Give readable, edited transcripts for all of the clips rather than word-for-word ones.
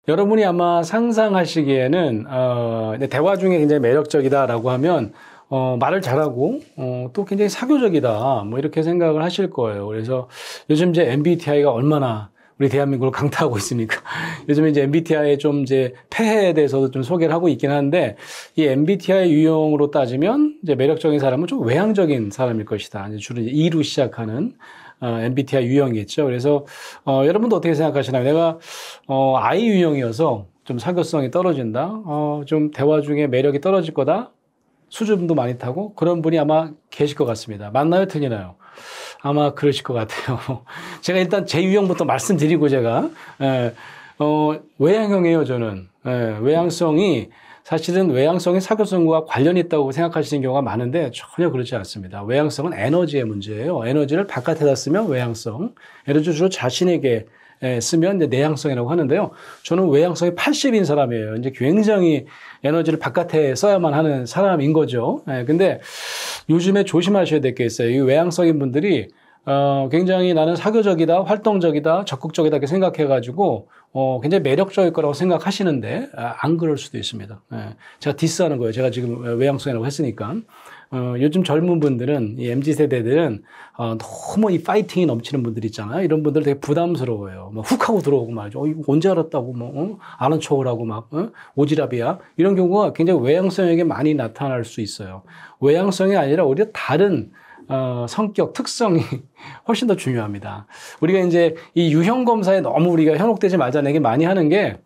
여러분이 아마 상상하시기에는 대화 중에 굉장히 매력적이다라고 하면 말을 잘하고 또 굉장히 사교적이다 뭐 이렇게 생각을 하실 거예요. 그래서 요즘 이제 MBTI가 얼마나 우리 대한민국을 강타하고 있습니까? 요즘 이제 MBTI의 좀 이제 폐해에 대해서도 좀 소개를 하고 있긴 한데, 이 MBTI 유형으로 따지면 이제 매력적인 사람은 좀 외향적인 사람일 것이다. 이제 주로 이제 E로 시작하는 MBTI 유형이겠죠. 그래서 여러분도 어떻게 생각하시나요? 내가 I 유형이어서 좀 사교성이 떨어진다. 좀 대화 중에 매력이 떨어질 거다. 수줍음도 많이 타고 그런 분이 아마 계실 것 같습니다. 맞나요? 틀리나요? 아마 그러실 것 같아요. 제가 일단 제 유형부터 말씀드리고 제가 외향형이에요. 저는 외향성이 사실은 외향성이 사교성과 관련이 있다고 생각하시는 경우가 많은데 전혀 그렇지 않습니다. 외향성은 에너지의 문제예요. 에너지를 바깥에다 쓰면 외향성, 에너지 주로 자신에게 쓰면 이제 내향성이라고 하는데요. 저는 외향성이 80인 사람이에요. 이제 굉장히 에너지를 바깥에 써야만 하는 사람인 거죠. 근데 요즘에 조심하셔야 될 게 있어요. 이 외향성인 분들이 굉장히 나는 사교적이다, 활동적이다, 적극적이다 이렇게 생각해가지고 굉장히 매력적일 거라고 생각하시는데 안 그럴 수도 있습니다. 제가 디스하는 거예요. 제가 지금 외향성이라고 했으니까. 요즘 젊은 분들은, 이 MZ세대들은, 너무 이 파이팅이 넘치는 분들 있잖아요. 이런 분들 되게 부담스러워요. 막 훅 하고 들어오고 말이죠. 이거 언제 알았다고, 아는 척을 하고 막, 오지랖이야. 이런 경우가 굉장히 외향성에게 많이 나타날 수 있어요. 외향성이 아니라 오히려 다른, 성격, 특성이 훨씬 더 중요합니다. 우리가 이제 이 유형 검사에 너무 우리가 현혹되지 말자는 얘기 많이 하는 게,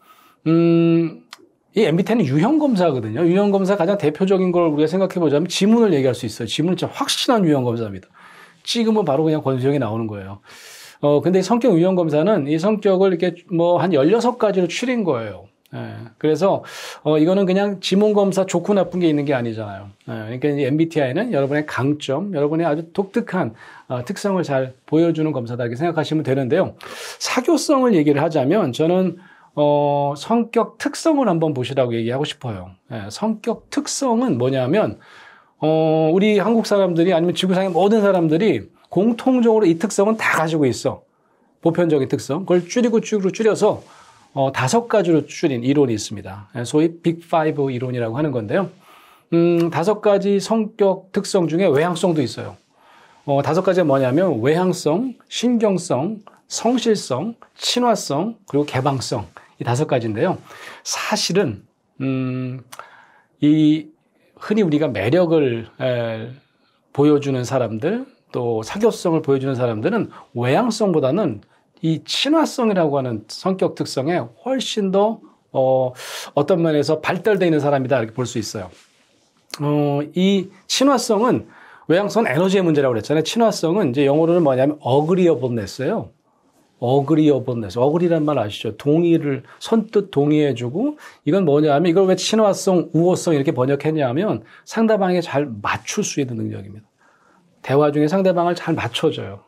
이 MBTI는 유형 검사거든요. 유형 검사 가장 대표적인 걸 우리가 생각해 보자면 지문을 얘기할 수 있어요. 지문은 진짜 확실한 유형 검사입니다. 찍으면 바로 그냥 권수형이 나오는 거예요. 근데 성격 유형 검사는 이 성격을 이렇게 뭐 한 16가지로 추린 거예요. 그래서, 이거는 그냥 지문 검사 좋고 나쁜 게 있는 게 아니잖아요. 그러니까 이제 MBTI는 여러분의 강점, 여러분의 아주 독특한 특성을 잘 보여주는 검사다 이렇게 생각하시면 되는데요. 사교성을 얘기를 하자면 저는 성격 특성을 한번 보시라고 얘기하고 싶어요. 성격 특성은 뭐냐면, 우리 한국 사람들이 아니면 지구상의 모든 사람들이 공통적으로 이 특성은 다 가지고 있어. 보편적인 특성. 그걸 줄여서 5가지로 줄인 이론이 있습니다. 소위 빅5 이론이라고 하는 건데요. 5가지 성격 특성 중에 외향성도 있어요. 5가지가 뭐냐면 외향성, 신경성, 성실성, 친화성, 그리고 개방성. 이 5가지인데요. 사실은, 이 흔히 우리가 매력을 보여주는 사람들, 또 사교성을 보여주는 사람들은 외향성보다는 이 친화성이라고 하는 성격 특성에 훨씬 더, 어떤 면에서 발달되어 있는 사람이다. 이렇게 볼 수 있어요. 이 친화성은 외향성은 에너지의 문제라고 그랬잖아요. 친화성은 이제 영어로는 뭐냐면 agreeableness예요. agreeableness. agree란 말 아시죠? 동의를 선뜻 동의해주고 이건 뭐냐면 이걸 왜 친화성, 우호성 이렇게 번역했냐면 상대방에게 잘 맞출 수 있는 능력입니다. 대화 중에 상대방을 잘 맞춰줘요.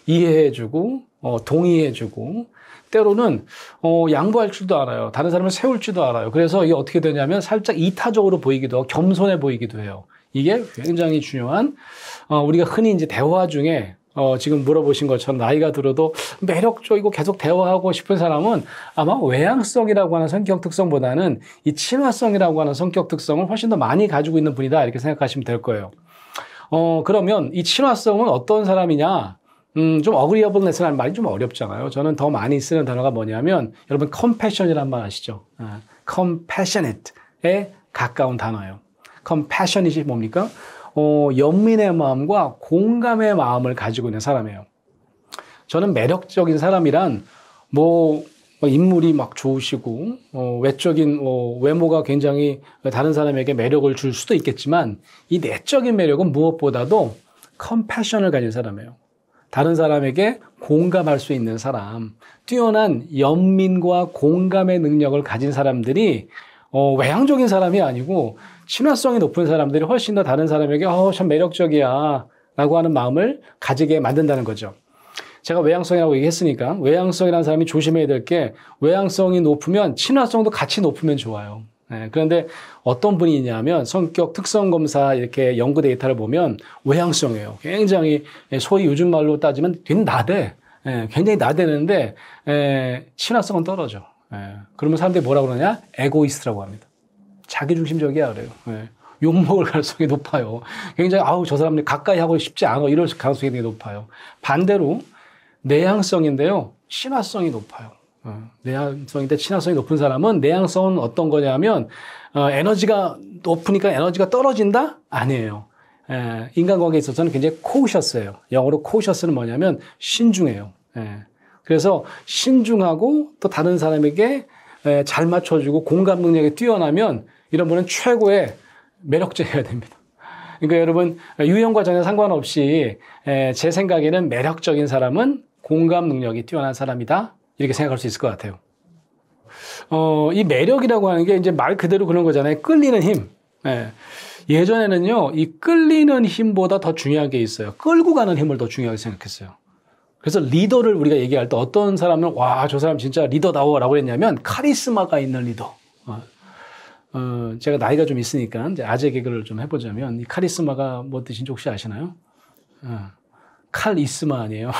이해해주고 동의해주고 때로는 양보할 줄도 알아요. 다른 사람을 세울 줄도 알아요. 그래서 이게 어떻게 되냐면 살짝 이타적으로 보이기도 하고 겸손해 보이기도 해요. 이게 굉장히 중요한 우리가 흔히 이제 대화 중에 지금 물어보신 것처럼 나이가 들어도 매력적이고 계속 대화하고 싶은 사람은 아마 외향성이라고 하는 성격 특성보다는 이 친화성이라고 하는 성격 특성을 훨씬 더 많이 가지고 있는 분이다 이렇게 생각하시면 될 거예요. 그러면 이 친화성은 어떤 사람이냐? 좀 agreeableness라는 말이 좀 어렵잖아요. 저는 더 많이 쓰는 단어가 뭐냐면 여러분 compassion이라는 말 아시죠? compassionate에 가까운 단어예요. compassionat이 뭡니까? 연민의 마음과 공감의 마음을 가지고 있는 사람이에요. 저는 매력적인 사람이란 인물이 막 좋으시고 외적인 외모가 굉장히 다른 사람에게 매력을 줄 수도 있겠지만 이 내적인 매력은 무엇보다도 컴패션을 가진 사람이에요. 다른 사람에게 공감할 수 있는 사람, 뛰어난 연민과 공감의 능력을 가진 사람들이 외향적인 사람이 아니고 친화성이 높은 사람들이 훨씬 더 다른 사람에게 참 매력적이야 라고 하는 마음을 가지게 만든다는 거죠. 제가 외향성이라고 얘기했으니까 외향성이라는 사람이 조심해야 될 게 외향성이 높으면 친화성도 같이 높으면 좋아요. 그런데 어떤 분이 있냐면 성격 특성 검사 이렇게 연구 데이터를 보면 외향성이에요. 굉장히 소위 요즘 말로 따지면 굉장히 나대. 굉장히 나대는데 친화성은 떨어져. 예. 그러면 사람들이 뭐라고 그러냐? 에고이스트라고 합니다. 자기중심적이야 그래요. 예. 욕먹을 가능성이 높아요. 굉장히 저 사람들 가까이 하고 싶지 않아 이럴 가능성이 되게 높아요. 반대로 내향성인데요. 친화성이 높아요. 내향성인데 친화성이 높은 사람은 내향성은 어떤 거냐면 에너지가 높으니까 에너지가 떨어진다? 아니에요. 인간관계에 있어서는 굉장히 코셔스예요. 영어로 코셔스는 뭐냐면 신중해요. 그래서 신중하고 또 다른 사람에게 잘 맞춰주고 공감 능력이 뛰어나면 이런 분은 최고의 매력적이어야 됩니다. 그러니까 여러분 유형과 전혀 상관없이 제 생각에는 매력적인 사람은 공감 능력이 뛰어난 사람이다. 이렇게 생각할 수 있을 것 같아요. 이 매력이라고 하는 게 이제 말 그대로 그런 거잖아요. 끌리는 힘. 예전에는요, 이 끌리는 힘보다 더 중요한 게 있어요. 끌고 가는 힘을 더 중요하게 생각했어요. 그래서 리더를 우리가 얘기할 때 어떤 사람은 와, 저 사람 진짜 리더다워라고 했냐면 카리스마가 있는 리더. 제가 나이가 좀 있으니까 이제 아재 개그를 좀 해보자면 이 카리스마가 뭐 뜻인지 혹시 아시나요? 칼이스마 아니에요?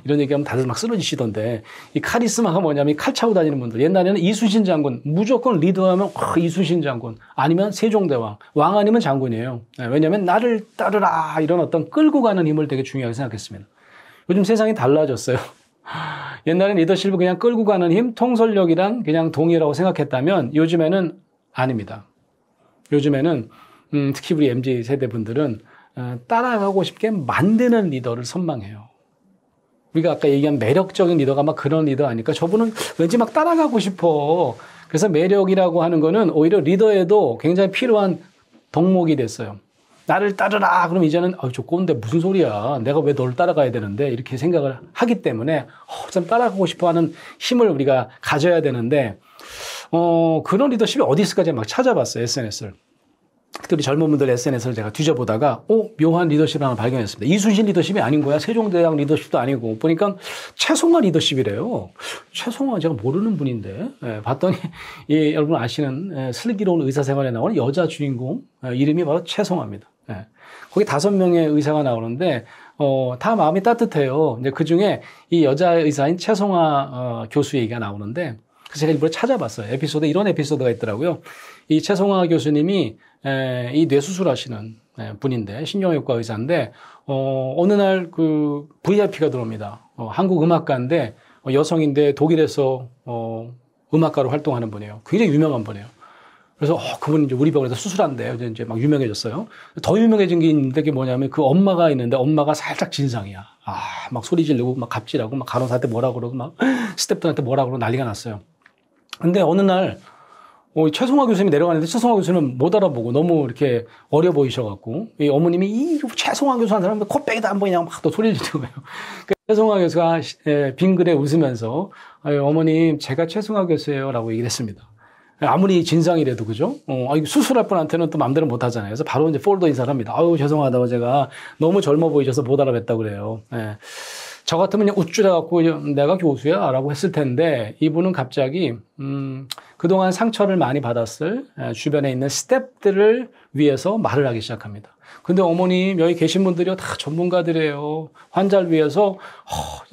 이런 얘기하면 다들 막 쓰러지시던데 이 카리스마가 뭐냐면 칼 차고 다니는 분들 옛날에는 이순신 장군 무조건 리더하면 이순신 장군 아니면 세종대왕 왕 아니면 장군이에요. 왜냐하면 나를 따르라 이런 어떤 끌고 가는 힘을 되게 중요하게 생각했습니다. 요즘 세상이 달라졌어요. 옛날엔 리더십을 그냥 끌고 가는 힘, 통솔력이랑 그냥 동의라고 생각했다면 요즘에는 아닙니다. 요즘에는 특히 우리 MZ 세대 분들은 따라가고 싶게 만드는 리더를 선망해요. 우리가 아까 얘기한 매력적인 리더가 막 그런 리더 아닐까? 저분은 왠지 막 따라가고 싶어. 그래서 매력이라고 하는 거는 오히려 리더에도 굉장히 필요한 덕목이 됐어요. 나를 따르라. 그럼 이제는 저 꼰대 무슨 소리야. 내가 왜 너를 따라가야 되는데 이렇게 생각을 하기 때문에 좀 따라가고 싶어하는 힘을 우리가 가져야 되는데 그런 리더십이 어디 있을까 막 찾아봤어요. SNS를. 특히 젊은 분들 SNS를 제가 뒤져보다가 묘한 리더십을 하나 발견했습니다. 이순신 리더십이 아닌 거야. 세종대왕 리더십도 아니고 보니까 최송화 리더십이래요. 최송화 제가 모르는 분인데 봤더니 여러분 아시는 슬기로운 의사생활에 나오는 여자 주인공 이름이 바로 최송화입니다. 거기 5명의 의사가 나오는데 다 마음이 따뜻해요. 이제 그중에 이 여자 의사인 최송화 교수 얘기가 나오는데 그래서 제가 일부러 찾아봤어요. 이런 에피소드가 있더라고요. 이 최송화 교수님이 이 뇌수술하시는 분인데 신경외과 의사인데 어느 날 그 VIP가 들어옵니다. 한국 음악가인데 여성인데 독일에서 음악가로 활동하는 분이에요. 굉장히 유명한 분이에요. 그래서 그분이 이제 우리 병원에서 수술한대요. 이제 막 유명해졌어요. 더 유명해진 게 있는데 그게 뭐냐면 그 엄마가 있는데 엄마가 살짝 진상이야. 막 소리 지르고 막 갑질하고 막 간호사한테 뭐라 그러고 막 스태프들한테 뭐라 그러고 난리가 났어요. 근데 어느 날 최송화 교수님이 내려가는데 최송화 교수는 못 알아보고 너무 이렇게 어려 보이셔갖고 이 어머님이 이 최송화 교수 한 사람 코빼기도 안 보이냐고 막 또 소리를 지르는 거예요. 최송화 교수가 빙그레 웃으면서 어머님 제가 최송화 교수예요라고 얘기를 했습니다. 아무리 진상이라도 그죠? 수술할 분한테는 또 마음대로 못 하잖아요. 그래서 바로 이제 폴더 인사를 합니다. 죄송하다고 제가 너무 젊어 보이셔서 못 알아뵀다 그래요. 저 같으면 그냥 우쭐해갖고 내가 교수야 라고 했을 텐데 이분은 갑자기 그동안 상처를 많이 받았을 주변에 있는 스태프들을 위해서 말을 하기 시작합니다. 근데 어머님 여기 계신 분들이 다 전문가들이에요. 환자를 위해서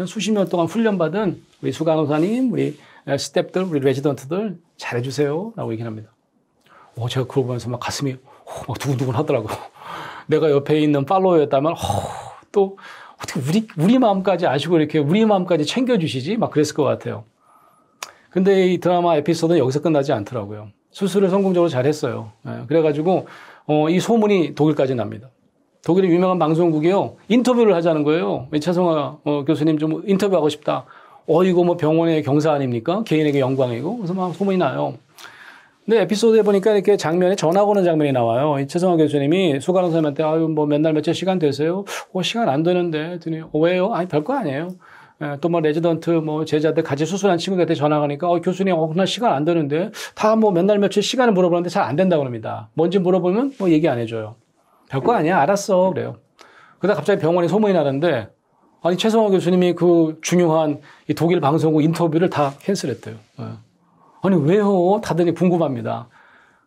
수십 년 동안 훈련받은 우리 수간호사님, 우리 스태프들, 우리 레지던트들 잘해주세요 라고 얘기를 합니다. 제가 그걸 보면서 막 가슴이 막 두근두근 하더라고요. 내가 옆에 있는 팔로워였다면 또 어떻게 우리 마음까지 아시고 이렇게 우리 마음까지 챙겨주시지? 막 그랬을 것 같아요. 근데 이 드라마 에피소드는 여기서 끝나지 않더라고요. 수술을 성공적으로 잘했어요. 그래가지고 이 소문이 독일까지 납니다. 독일의 유명한 방송국이요. 인터뷰를 하자는 거예요. 최송화 교수님 좀 인터뷰하고 싶다. 이거 뭐 병원의 경사 아닙니까? 개인에게 영광이고. 그래서 막 소문이 나요. 근데 에피소드에 보니까 이렇게 장면에 전화 거는 장면이 나와요. 이 최송화 교수님이 수간호사님한테 뭐 몇 날 며칠 시간 되세요? 시간 안 되는데. 왜요? 아니 별거 아니에요. 또 뭐 레지던트 뭐 제자들 같이 수술한 친구들한테 전화 가니까 교수님 그날 시간 안 되는데 다 뭐 몇 날 며칠 시간을 물어보는데 잘 안 된다고 합니다. 뭔지 물어보면 뭐 얘기 안 해줘요. 별거 아니야. 알았어. 그래요. 그러다 갑자기 병원에 소문이 나는데 아니 최송화 교수님이 그 중요한 이 독일 방송국 인터뷰를 다 캔슬했대요. 아니 왜요? 다들 궁금합니다.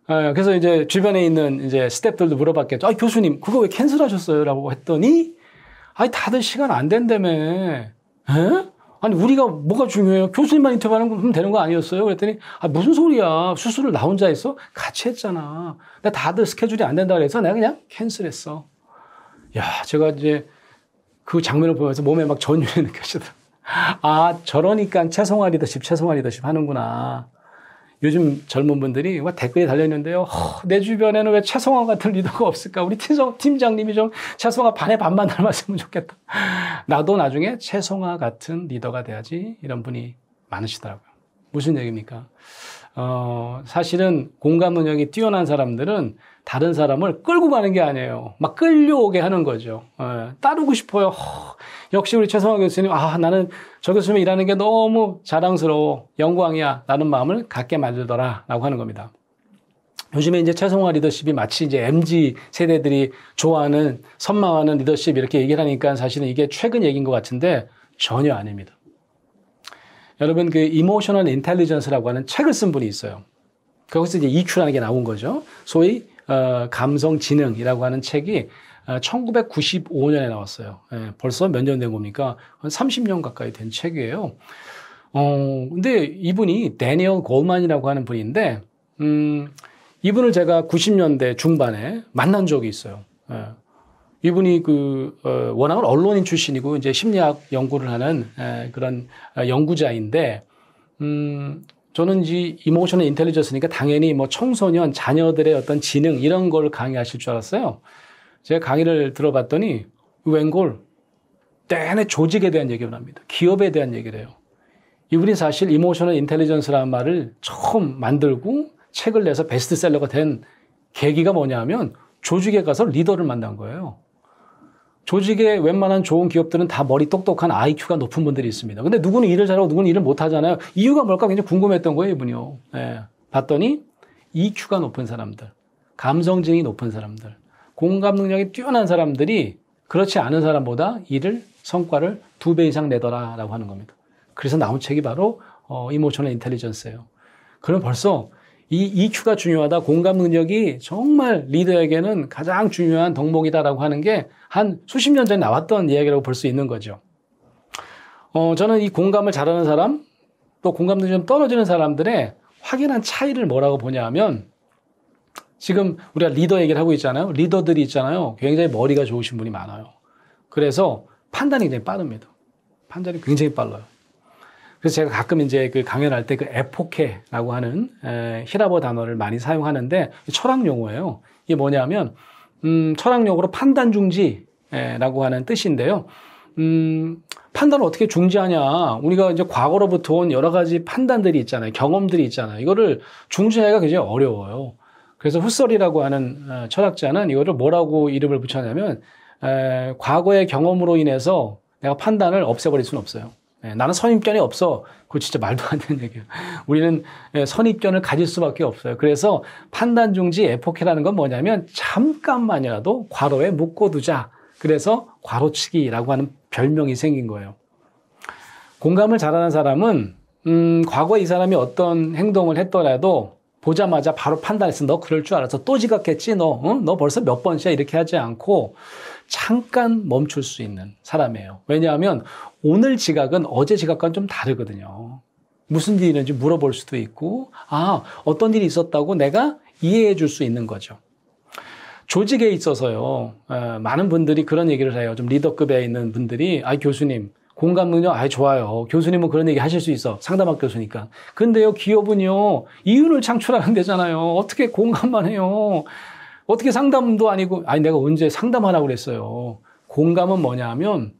그래서 이제 주변에 있는 이제 스태프들도 물어봤겠죠. 교수님 그거 왜 캔슬하셨어요? 라고 했더니 다들 시간 안 된다며. 아니, 우리가 뭐가 중요해요? 교수님만 인터뷰하면 되는 거 아니었어요? 그랬더니, 무슨 소리야. 수술을 나 혼자 했어? 같이 했잖아. 근데 다들 스케줄이 안 된다 그래서 내가 그냥 캔슬했어. 야, 제가 이제 그 장면을 보면서 몸에 막 전율이 느껴지더라고요. 저러니까 최성화 리더십 하는구나. 요즘 젊은 분들이 댓글에 달려있는데요. 내 주변에는 왜 최성화 같은 리더가 없을까? 우리 팀장님이 좀 최성화 반에 반만 닮았으면 좋겠다. 나도 나중에 최성화 같은 리더가 돼야지. 이런 분이 많으시더라고요. 무슨 얘기입니까? 사실은 공감 능력이 뛰어난 사람들은 다른 사람을 끌고 가는 게 아니에요. 막 끌려오게 하는 거죠. 따르고 싶어요. 역시 우리 최성화 교수님, 나는 저 교수님 일하는 게 너무 자랑스러워. 영광이야. 라는 마음을 갖게 만들더라. 라고 하는 겁니다. 요즘에 이제 최성화 리더십이 마치 이제 MZ 세대들이 좋아하는, 선망하는 리더십 이렇게 얘기를 하니까 사실은 이게 최근 얘기인 것 같은데 전혀 아닙니다. 여러분, 그 이모셔널 인텔리전스라고 하는 책을 쓴 분이 있어요. 거기서 이제 EQ라는 게 나온 거죠. 소위 감성 지능이라고 하는 책이 1995년에 나왔어요. 벌써 몇 년 된 겁니까? 한 30년 가까이 된 책이에요. 근데 이분이 데니얼 골만이라고 하는 분인데, 이분을 제가 90년대 중반에 만난 적이 있어요. 이분이 워낙은 언론인 출신이고, 이제 심리학 연구를 하는 그런 연구자인데, 저는 이제 이모셔널 인텔리전스니까 당연히 뭐 청소년, 자녀들의 어떤 지능, 이런 걸 강의하실 줄 알았어요. 제가 강의를 들어봤더니, 웬걸, 내내 조직에 대한 얘기를 합니다. 기업에 대한 얘기를 해요. 이분이 사실 이모셔널 인텔리전스라는 말을 처음 만들고 책을 내서 베스트셀러가 된 계기가 뭐냐 하면 조직에 가서 리더를 만난 거예요. 조직에 웬만한 좋은 기업들은 다 머리 똑똑한 IQ가 높은 분들이 있습니다. 근데 누구는 일을 잘하고 누구는 일을 못하잖아요. 이유가 뭘까 굉장히 궁금했던 거예요, 이분이요. 봤더니 EQ가 높은 사람들, 감성증이 높은 사람들, 공감 능력이 뛰어난 사람들이 그렇지 않은 사람보다 성과를 2배 이상 내더라라고 하는 겁니다. 그래서 나온 책이 바로 이모셔널 인텔리전스예요. 그럼 벌써 이 EQ가 중요하다, 공감 능력이 정말 리더에게는 가장 중요한 덕목이다라고 하는 게 한 수십 년 전에 나왔던 이야기라고 볼 수 있는 거죠. 저는 이 공감을 잘하는 사람, 또 공감 능력이 좀 떨어지는 사람들의 확연한 차이를 뭐라고 보냐 하면, 지금 우리가 리더 얘기를 하고 있잖아요. 리더들이 있잖아요. 굉장히 머리가 좋으신 분이 많아요. 그래서 판단이 굉장히 빠릅니다. 판단이 굉장히 빨라요. 그래서 제가 가끔 이제 그 강연할 때 그 에포케라고 하는 히라버 단어를 많이 사용하는데 철학 용어예요. 이게 뭐냐면 철학 용어로 판단 중지라고 하는 뜻인데요. 판단을 어떻게 중지하냐? 우리가 이제 과거로부터 온 여러 가지 판단들이 있잖아요. 경험들이 있잖아요. 이거를 중지하기가 굉장히 어려워요. 그래서 후설이라고 하는 철학자는 이거를 뭐라고 이름을 붙였냐면 과거의 경험으로 인해서 내가 판단을 없애버릴 수는 없어요. 나는 선입견이 없어. 그거 진짜 말도 안 되는 얘기예요. 우리는 선입견을 가질 수밖에 없어요. 그래서 판단 중지 에포케라는 건 뭐냐면 잠깐만이라도 괄호에 묶어두자. 그래서 괄호치기라고 하는 별명이 생긴 거예요. 공감을 잘하는 사람은 과거에 이 사람이 어떤 행동을 했더라도 보자마자 바로 판단했어. 너 그럴 줄 알았어. 또 지각했지? 너 벌써 몇 번째야? 이렇게 하지 않고 잠깐 멈출 수 있는 사람이에요. 왜냐하면 오늘 지각은 어제 지각과는 좀 다르거든요. 무슨 일이 있는지 물어볼 수도 있고, 어떤 일이 있었다고 내가 이해해 줄 수 있는 거죠. 조직에 있어서요, 많은 분들이 그런 얘기를 해요. 좀 리더급에 있는 분들이, 교수님, 공감 능력, 좋아요. 교수님은 그런 얘기 하실 수 있어. 상담학 교수니까. 근데요, 기업은요, 이윤을 창출하는 데잖아요. 어떻게 공감만 해요? 어떻게 상담도 아니고, 내가 언제 상담하라고 그랬어요. 공감은 뭐냐 하면,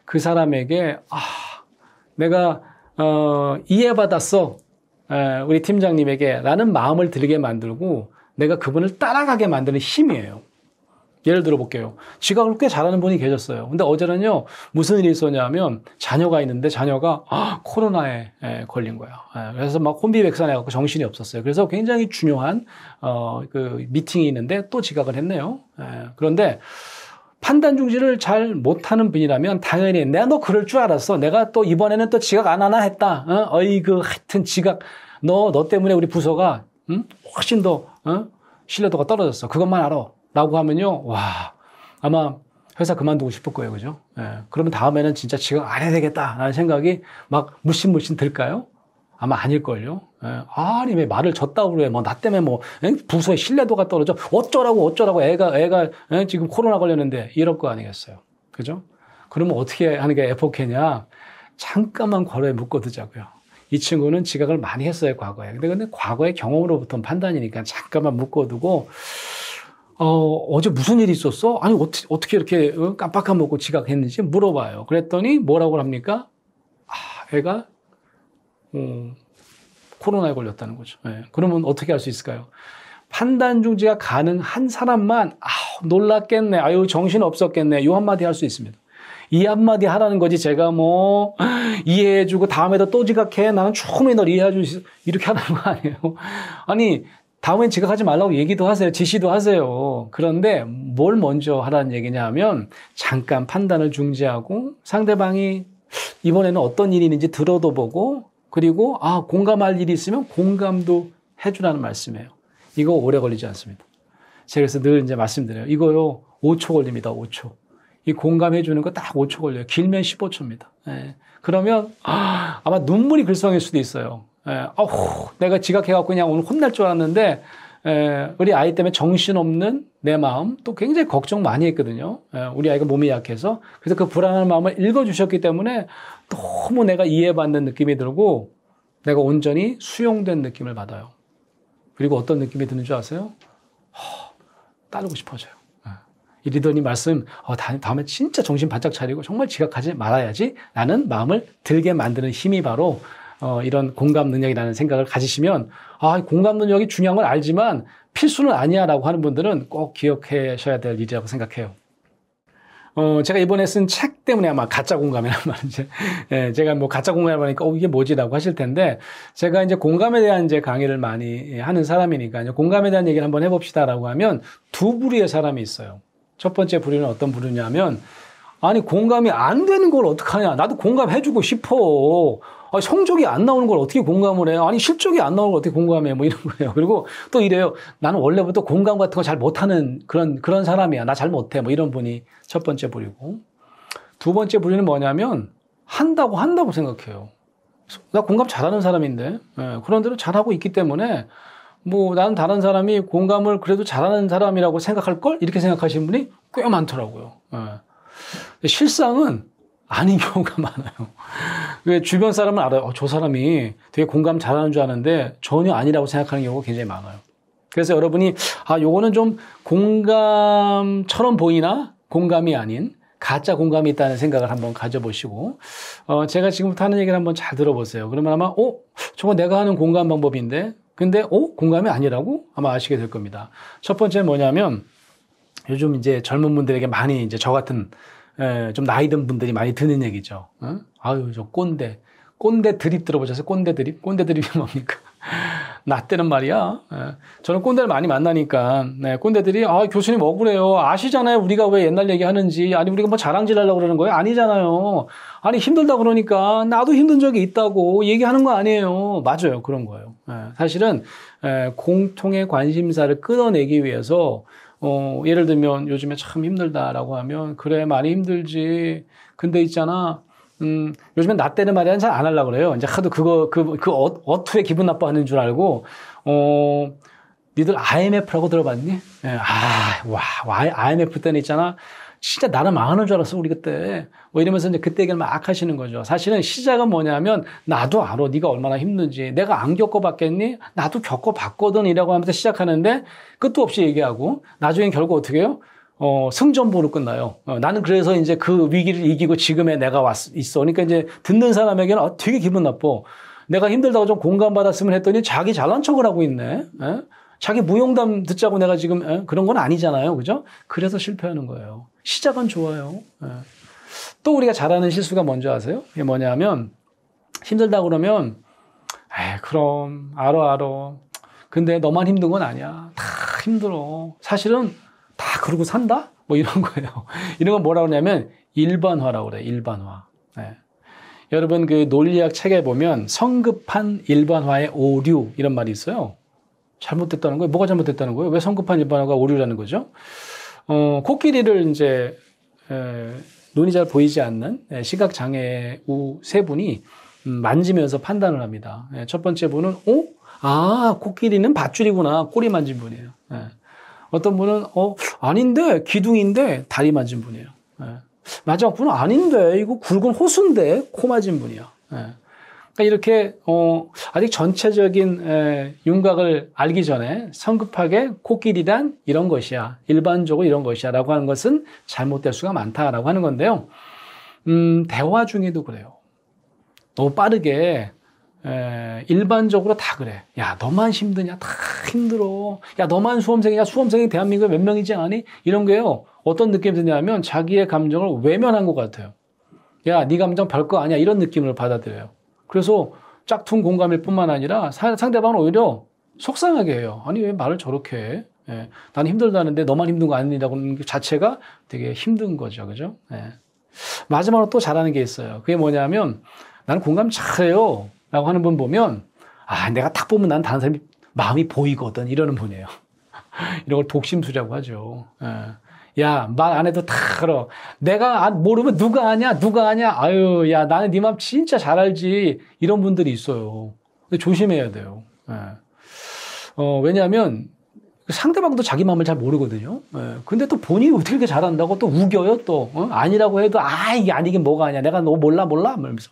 그 사람에게, 내가, 이해받았어. 우리 팀장님에게. 라는 마음을 들게 만들고, 내가 그분을 따라가게 만드는 힘이에요. 예를 들어 볼게요. 지각을 꽤 잘하는 분이 계셨어요. 근데 어제는요, 무슨 일이 있었냐면, 자녀가 있는데 자녀가, 코로나에 걸린 거예요. 그래서 막 혼비백산해갖고 정신이 없었어요. 그래서 굉장히 중요한, 그 미팅이 있는데 또 지각을 했네요. 그런데 판단 중지를 잘 못하는 분이라면 당연히 내가 너 그럴 줄 알았어. 내가 또 이번에는 또 지각 안 하나 했다. 하여튼 지각, 너 때문에 우리 부서가, 훨씬 더, 신뢰도가 떨어졌어. 그것만 알아. 라고 하면요, 아마 회사 그만두고 싶을 거예요. 그죠? 예. 그러면 다음에는 진짜 지각 안 해야 되겠다라는 생각이 막 물씬 들까요? 아마 아닐걸요? 예. 아니, 왜 말을 졌다고 그래. 뭐, 나 때문에 뭐, 부서의 신뢰도가 떨어져. 어쩌라고. 애가 지금 코로나 걸렸는데 이럴 거 아니겠어요. 그죠? 그러면 어떻게 하는 게 에포케냐? 잠깐만 괄호에 묶어두자고요. 이 친구는 지각을 많이 했어요, 과거에. 근데 과거의 경험으로부터 판단이니까 잠깐만 묶어두고, 어제 무슨 일이 있었어? 아니, 어떻게 이렇게 깜빡한 먹고 지각했는지 물어봐요. 그랬더니 뭐라고 합니까? 애가, 코로나에 걸렸다는 거죠. 네. 그러면 어떻게 할 수 있을까요? 판단 중지가 가능한 사람만, 놀랐겠네. 아유, 정신 없었겠네. 요 한마디 할 수 있습니다. 이 한마디 하라는 거지. 제가 뭐, 이해해주고 다음에도 또 지각해. 나는 충분히 널 이해해줄 수 있어. 이렇게 하는 거 아니에요. 아니, 다음엔 지각하지 말라고 얘기도 하세요. 지시도 하세요. 그런데 뭘 먼저 하라는 얘기냐 하면 잠깐 판단을 중지하고 상대방이 이번에는 어떤 일이 있는지 들어도 보고 그리고 공감할 일이 있으면 공감도 해주라는 말씀이에요. 이거 오래 걸리지 않습니다. 제가 그래서 늘 이제 말씀드려요. 이거요 5초 걸립니다. 5초. 이 공감해 주는 거 딱 5초 걸려요. 길면 15초입니다. 예. 그러면 아마 눈물이 글썽일 수도 있어요. 내가 지각해갖고 그냥 오늘 혼날 줄 알았는데, 우리 아이 때문에 정신없는 내 마음, 또 굉장히 걱정 많이 했거든요. 우리 아이가 몸이 약해서. 그래서 그 불안한 마음을 읽어주셨기 때문에 너무 내가 이해받는 느낌이 들고, 내가 온전히 수용된 느낌을 받아요. 그리고 어떤 느낌이 드는 줄 아세요? 따르고 싶어져요. 이 리더님 말씀, 다음에 진짜 정신 바짝 차리고 정말 지각하지 말아야지 라는 마음을 들게 만드는 힘이 바로 이런 공감 능력이라는 생각을 가지시면 공감 능력이 중요한 걸 알지만 필수는 아니야 라고 하는 분들은 꼭 기억하셔야 될 일이라고 생각해요. 제가 이번에 쓴 책 때문에 아마 가짜 공감이라는 말인지, 제가 뭐 가짜 공감이라고 하니까, 이게 뭐지라고 하실 텐데, 제가 이제 공감에 대한 이제 강의를 많이 하는 사람이니까, 이제 공감에 대한 얘기를 한번 해봅시다라고 하면 두 부류의 사람이 있어요. 첫 번째 부류는 어떤 부류냐면, 아니, 공감이 안 되는 걸 어떡하냐. 나도 공감해주고 싶어. 성적이 안 나오는 걸 어떻게 공감을 해요? 아니, 실적이 안 나오는 걸 어떻게 공감해? 뭐 이런 거예요. 그리고 또 이래요. 나는 원래부터 공감 같은 거 잘 못하는 그런 사람이야. 나 잘 못해. 뭐 이런 분이 첫 번째 부류고. 두 번째 부류는 뭐냐면, 한다고 생각해요. 나 공감 잘하는 사람인데, 그런 대로 잘하고 있기 때문에, 뭐, 나는 다른 사람이 공감을 그래도 잘하는 사람이라고 생각할걸? 이렇게 생각하시는 분이 꽤 많더라고요. 실상은 아닌 경우가 많아요. 왜 주변 사람은 알아요. 저 사람이 되게 공감 잘하는 줄 아는데 전혀 아니라고 생각하는 경우가 굉장히 많아요. 그래서 여러분이 요거는 좀 공감처럼 보이나 공감이 아닌 가짜 공감이 있다는 생각을 한번 가져보시고 제가 지금부터 하는 얘기를 한번 잘 들어보세요. 그러면 아마 저거 내가 하는 공감 방법인데 근데 공감이 아니라고 아마 아시게 될 겁니다. 첫 번째는 뭐냐면 요즘 이제 젊은 분들에게 많이 이제 저 같은 좀 나이 든 분들이 많이 드는 얘기죠. 아유, 저 꼰대 드립 들어보셨어요? 꼰대 드립이 뭡니까? 나 때는 말이야. 저는 꼰대를 많이 만나니까, 꼰대들이, 교수님 억울해요. 아시잖아요. 우리가 왜 옛날 얘기 하는지. 아니, 우리가 뭐 자랑질 하려고 그러는 거예요? 아니잖아요. 아니, 힘들다 그러니까, 나도 힘든 적이 있다고 얘기하는 거 아니에요. 맞아요. 그런 거예요. 사실은, 공통의 관심사를 끌어내기 위해서, 예를 들면 요즘에 참 힘들다라고 하면 그래 많이 힘들지. 근데 있잖아. 요즘엔 나 때는 말이야 잘 안 하려고 그래요. 이제 하도 어투에 기분 나빠하는 줄 알고 니들 IMF라고 들어봤니? IMF 때는 있잖아. 진짜 나는 망하는 줄 알았어, 우리 그때. 뭐 이러면서 이제 그때 얘기를 막 하시는 거죠. 사실은 시작은 뭐냐면, 나도 알아. 네가 얼마나 힘든지. 내가 안 겪어봤겠니? 나도 겪어봤거든. 이라고 하면서 시작하는데, 끝도 없이 얘기하고, 나중엔 결국 어떻게 해요? 승전보로 끝나요. 나는 그래서 이제 그 위기를 이기고 지금의 내가 있어. 그러니까 이제 듣는 사람에게는 되게 기분 나빠. 내가 힘들다고 좀 공감받았으면 했더니 자기 잘난 척을 하고 있네. 자기 무용담 듣자고 내가 지금 그런 건 아니잖아요. 그죠? 그래서 실패하는 거예요. 시작은 좋아요. 또 우리가 잘하는 실수가 뭔지 아세요? 이게 뭐냐면 힘들다 그러면 그럼 알아. 근데 너만 힘든 건 아니야. 다 힘들어. 사실은 다 그러고 산다? 뭐 이런 거예요. 이런 건 뭐라고 하냐면 일반화라고 그래요. 일반화. 여러분 그 논리학 책에 보면 성급한 일반화의 오류 이런 말이 있어요. 잘못됐다는 거예요. 뭐가 잘못됐다는 거예요? 왜 성급한 일반화가 오류라는 거죠? 코끼리를 이제 눈이 잘 보이지 않는 시각장애우 세 분이 만지면서 판단을 합니다. 첫 번째 분은, 코끼리는 밧줄이구나. 꼬리 만진 분이에요. 어떤 분은, 아닌데, 기둥인데, 다리 만진 분이에요. 마지막 분은 아닌데, 이거 굵은 호수인데, 코 맞은 분이야. 그러니까 이렇게, 아직 전체적인 윤곽을 알기 전에 성급하게 코끼리란 이런 것이야. 일반적으로 이런 것이야. 라고 하는 것은 잘못될 수가 많다라고 하는 건데요. 대화 중에도 그래요. 너무 빠르게, 일반적으로 다 그래. 야, 너만 힘드냐? 다 힘들어. 야, 너만 수험생이냐? 수험생이 대한민국에 몇 명이지 않니? 이런 게요. 어떤 느낌이 드냐면 자기의 감정을 외면한 것 같아요. 야, 네 감정 별거 아니야. 이런 느낌을 받아들여요. 그래서 짝퉁 공감일 뿐만 아니라 상대방은 오히려 속상하게 해요. 아니, 왜 말을 저렇게 해? 나는 힘들다는데 너만 힘든 거 아니라고 하는 것 자체가 되게 힘든 거죠. 그죠? 마지막으로 또 잘하는 게 있어요. 그게 뭐냐면 나는 공감 잘해요. 라고 하는 분 보면, 내가 딱 보면 난 다른 사람이 마음이 보이거든. 이러는 분이에요. 이런 걸 독심술이라고 하죠. 야, 말 안 해도 다 알아. 내가 모르면 누가 아냐? 누가 아냐? 아유, 야, 나는 네 마음 진짜 잘 알지. 이런 분들이 있어요. 근데 조심해야 돼요. 왜냐하면 상대방도 자기 마음을 잘 모르거든요. 근데 또 본인이 어떻게 이렇게 잘한다고 또 우겨요, 또. 아니라고 해도, 이게 아니긴 뭐가 아니야. 내가 너 몰라? 이러면서.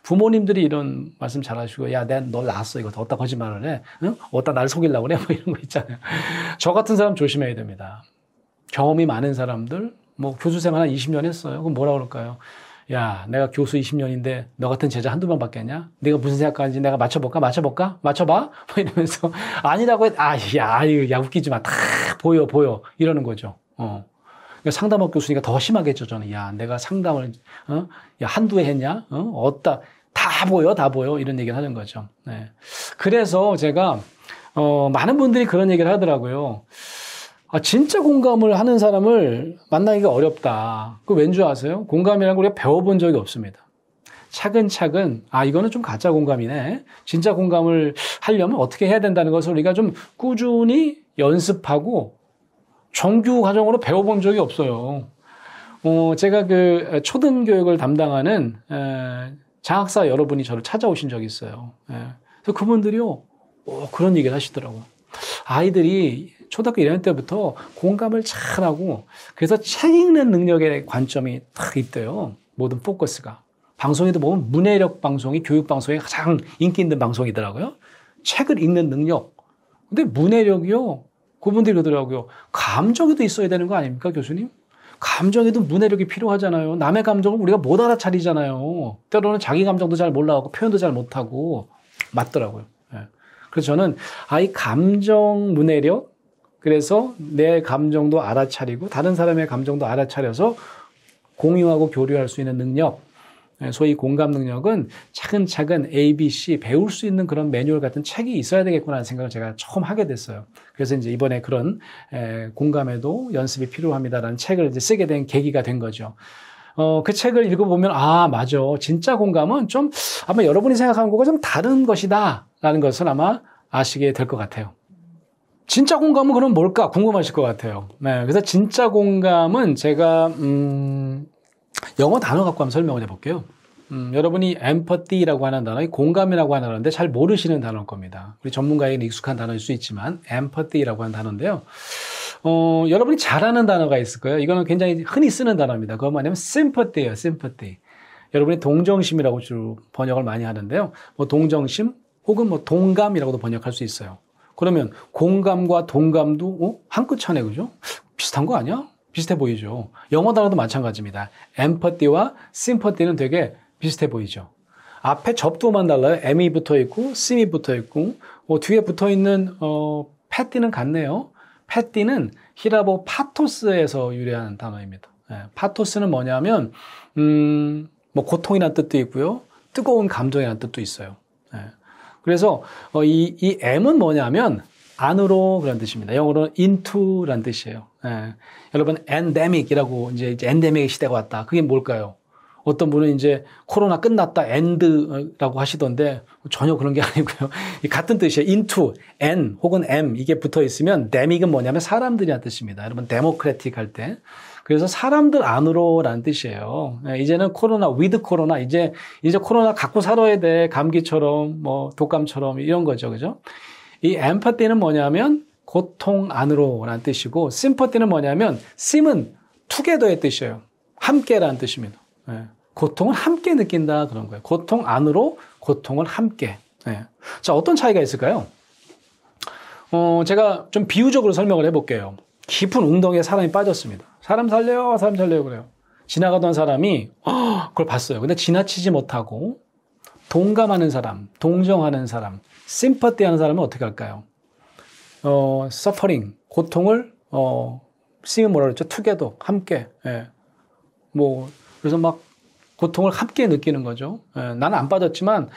부모님들이 이런 말씀 잘 하시고, 야, 내가 널 낳았어. 이거 어디다 거짓말을 해? 응? 어디다 나를 속이려고 그래? 뭐 이런 거 있잖아요. 저 같은 사람 조심해야 됩니다. 경험이 많은 사람들, 교수 생활 한 20년 했어요. 그럼 뭐라 그럴까요? 야, 내가 교수 20년인데 너 같은 제자 한두 명 밖에 없냐? 네가 무슨 생각하는지 내가 맞춰볼까? 맞춰봐? 뭐 이러면서 아니라고 해. 야, 웃기지 마. 다 보여. 이러는 거죠. 그러니까 상담학 교수니까 더 심하겠죠, 저는. 야, 내가 상담을, 야, 한두 해 했냐? 어따. 다 보여. 이런 얘기를 하는 거죠. 네. 그래서 제가, 많은 분들이 그런 얘기를 하더라고요. 진짜 공감을 하는 사람을 만나기가 어렵다. 그 왠 줄 아세요? 공감이라는 걸 우리가 배워본 적이 없습니다. 차근차근, 이거는 좀 가짜 공감이네. 진짜 공감을 하려면 어떻게 해야 된다는 것을 우리가 좀 꾸준히 연습하고 정규 과정으로 배워본 적이 없어요. 제가 그 초등교육을 담당하는 장학사 여러분이 저를 찾아오신 적이 있어요. 그래서 그분들이요, 그런 얘기를 하시더라고요. 아이들이 초등학교 1학년 때부터 공감을 잘하고 그래서 책 읽는 능력의 관점이 딱 있대요. 모든 포커스가. 방송에도 보면 문해력 방송이 교육 방송에 가장 인기 있는 방송이더라고요. 책을 읽는 능력. 근데 문해력이요. 그분들이 그러더라고요. 감정에도 있어야 되는 거 아닙니까, 교수님? 감정에도 문해력이 필요하잖아요. 남의 감정을 우리가 못 알아차리잖아요. 때로는 자기 감정도 잘 몰라하고 표현도 잘 못하고. 맞더라고요. 그래서 저는 이 감정 문해력, 그래서 내 감정도 알아차리고 다른 사람의 감정도 알아차려서 공유하고 교류할 수 있는 능력, 소위 공감 능력은 차근차근 ABC 배울 수 있는 그런 매뉴얼 같은 책이 있어야 되겠구나 하는 생각을 제가 처음 하게 됐어요. 그래서 이제 이번에 그런 공감에도 연습이 필요합니다라는 책을 이제 쓰게 된 계기가 된 거죠. 그 책을 읽어보면 맞아. 진짜 공감은 좀 아마 여러분이 생각하는 것과 좀 다른 것이다 라는 것을 아마 아시게 될 것 같아요. 진짜 공감은 그럼 뭘까 궁금하실 것 같아요. 네, 그래서 진짜 공감은 제가 영어 단어 갖고 한번 설명을 해볼게요. 여러분이 empathy라고 하는 단어, 공감이라고 하는 단어인데 잘 모르시는 단어일 겁니다. 우리 전문가에게는 익숙한 단어일 수 있지만 empathy라고 하는 단어인데요. 여러분이 잘 아는 단어가 있을 거예요. 이거는 굉장히 흔히 쓰는 단어입니다. 그거 뭐냐면 sympathy예요. sympathy. 여러분이 동정심이라고 주로 번역을 많이 하는데요. 동정심 혹은 동감이라고도 번역할 수 있어요. 그러면 공감과 동감도 한 끗 차네, 그죠? 비슷한 거 아니야? 비슷해 보이죠. 영어 단어도 마찬가지입니다. empathy와 sympathy는 되게 비슷해 보이죠. 앞에 접두어만 달라요. m이 붙어 있고 sim이 붙어 있고 뒤에 붙어 있는 pathy는 같네요. pathy는 히라보 파토스에서 유래한 단어입니다. 파토스는 뭐냐면 고통이라는 뜻도 있고요. 뜨거운 감정이라는 뜻도 있어요. 그래서 이 M은 뭐냐면 안으로 그런 뜻입니다. 영어로는 into라는 뜻이에요. 여러분 endemic이라고 이제 endemic 시대가 왔다. 그게 뭘까요? 어떤 분은 이제 코로나 끝났다, end라고 하시던데 전혀 그런 게 아니고요. 같은 뜻이에요. into, n 혹은 m 이게 붙어 있으면 demic은 뭐냐면 사람들이란 뜻입니다. 여러분 데모크래틱 할 때. 그래서 사람들 안으로라는 뜻이에요. 이제는 코로나, with 코로나, 이제 코로나 갖고 살아야 돼. 감기처럼, 뭐, 독감처럼, 이런 거죠. 그죠? 이 empathy는 뭐냐면, 고통 안으로라는 뜻이고, sympathy는 뭐냐면, sim은 together의 뜻이에요. 함께라는 뜻입니다. 고통을 함께 느낀다. 그런 거예요. 고통 안으로, 고통을 함께. 자, 어떤 차이가 있을까요? 제가 좀 비유적으로 설명을 해볼게요. 깊은 웅덩이에 사람이 빠졌습니다. 사람 살려요, 사람 살려요, 그래요. 지나가던 사람이, 그걸 봤어요. 근데 지나치지 못하고, 동감하는 사람, 동정하는 사람, 심퍼티 하는 사람은 어떻게 할까요? 서퍼링, 고통을, 싱은 뭐라 그랬죠? 투게더, 함께. 뭐, 그래서 막, 고통을 함께 느끼는 거죠. 나는 안 빠졌지만,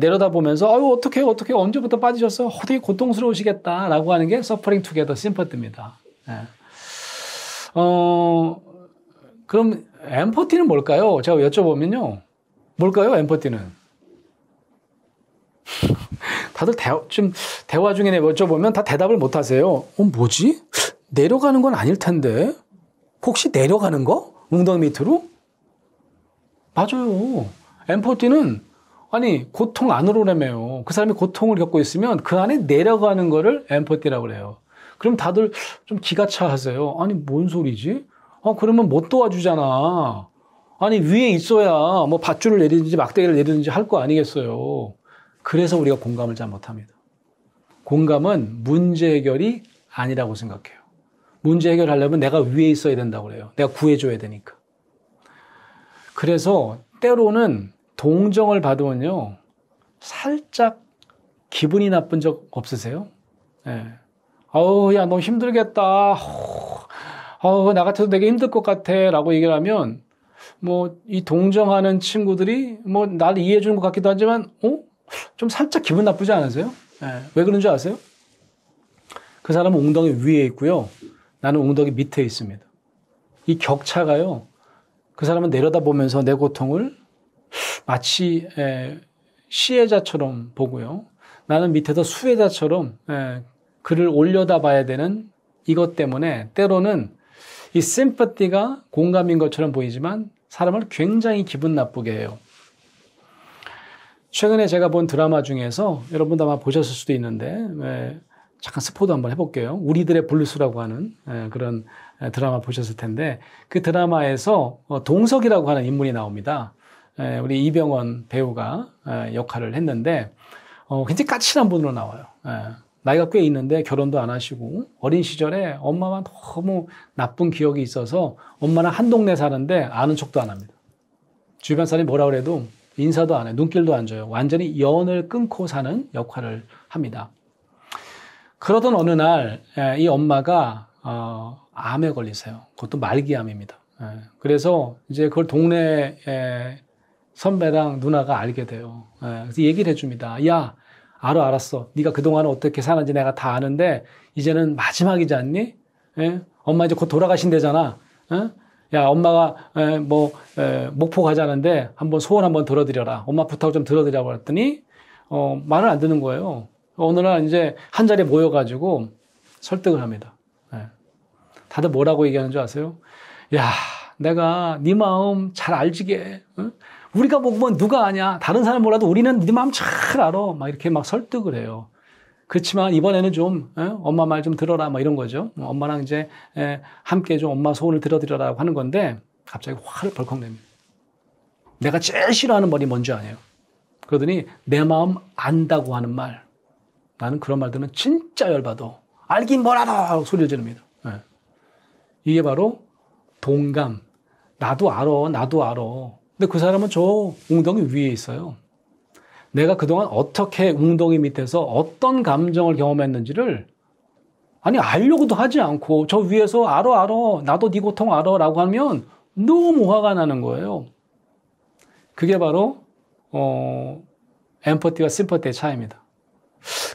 내려다보면서, 아유, 어떻게, 언제부터 빠지셨어요? 되게 고통스러우시겠다. 라고 하는 게 서퍼링 투게더 심퍼티입니다. 그럼 엠퍼티는 뭘까요? 제가 여쭤보면요. 뭘까요? 엠퍼티는? 다들 대화 중에 여쭤보면 다 대답을 못 하세요. 뭐지? 내려가는 건 아닐 텐데. 혹시 내려가는 거? 웅덩이 밑으로? 맞아요. 엠퍼티는 아니 고통 안으로라며요. 그 사람이 고통을 겪고 있으면 그 안에 내려가는 거를 엠퍼티라고 그래요. 그럼 다들 좀 기가 차 하세요. 아니, 뭔 소리지? 그러면 못 도와주잖아. 아니, 위에 있어야 뭐 밧줄을 내리든지 막대기를 내리든지 할 거 아니겠어요. 그래서 우리가 공감을 잘 못합니다. 공감은 문제 해결이 아니라고 생각해요. 문제 해결하려면 내가 위에 있어야 된다고 그래요. 내가 구해줘야 되니까. 그래서 때로는 동정을 받으면요. 살짝 기분이 나쁜 적 없으세요? 야, 너무 힘들겠다. 나 같아도 되게 힘들 것 같아. 라고 얘기를 하면, 뭐, 이 동정하는 친구들이, 뭐, 나를 이해해 주는 것 같기도 하지만, 좀 살짝 기분 나쁘지 않으세요? 왜 그런 줄 아세요? 그 사람은 웅덩이 위에 있고요. 나는 웅덩이 밑에 있습니다. 이 격차가요. 그 사람은 내려다보면서 내 고통을 마치, 시혜자처럼 보고요. 나는 밑에서 수혜자처럼, 그를 올려다 봐야 되는 이것 때문에 때로는 이 심퍼티가 공감인 것처럼 보이지만 사람을 굉장히 기분 나쁘게 해요. 최근에 제가 본 드라마 중에서 여러분도 아마 보셨을 수도 있는데 잠깐 스포도 한번 해볼게요. 우리들의 블루스라고 하는 그런 드라마 보셨을 텐데 그 드라마에서 동석이라고 하는 인물이 나옵니다. 우리 이병헌 배우가 역할을 했는데 굉장히 까칠한 분으로 나와요. 나이가 꽤 있는데 결혼도 안 하시고 어린 시절에 엄마와 너무 나쁜 기억이 있어서 엄마랑 한 동네 사는데 아는 척도 안 합니다. 주변 사람이 뭐라 그래도 인사도 안 해요. 눈길도 안 줘요. 완전히 연을 끊고 사는 역할을 합니다. 그러던 어느 날 이 엄마가 암에 걸리세요. 그것도 말기암입니다. 그래서 이제 그걸 동네 선배랑 누나가 알게 돼요. 그래서 얘기를 해줍니다. 야, 알았어. 네가 그동안 어떻게 사는지 내가 다 아는데 이제는 마지막이지 않니? 엄마 이제 곧 돌아가신대잖아. 야, 엄마가 목포 가자는데 한번 소원 한번 들어드려라. 엄마 부탁 좀 들어드리라고 했더니 말을 안 듣는 거예요. 어느 날 이제 한 자리에 모여가지고 설득을 합니다. 다들 뭐라고 얘기하는 줄 아세요? 야, 내가 네 마음 잘 알지게. 우리가 보면 누가 아냐? 다른 사람 몰라도 우리는 네 마음 잘 알아. 막 이렇게 막 설득을 해요. 그렇지만 이번에는 좀 엄마 말 좀 들어라. 막 이런 거죠. 엄마랑 이제 함께 좀 엄마 소원을 들어드려라고 하는 건데 갑자기 화를 벌컥 냅니다. 내가 제일 싫어하는 말이 뭔지 아네요. 그러더니 내 마음 안다고 하는 말. 나는 그런 말 들으면 진짜 열받아. 알긴 뭐라도 하고 소리를 지릅니다. 이게 바로 동감. 나도 알아. 근데 그 사람은 저 웅덩이 위에 있어요. 내가 그동안 어떻게 웅덩이 밑에서 어떤 감정을 경험했는지를 알려고도 하지 않고 저 위에서 알아. 나도 네 고통 알아. 라고 하면 너무 화가 나는 거예요. 그게 바로 엠퍼티와 심퍼티의 차이입니다.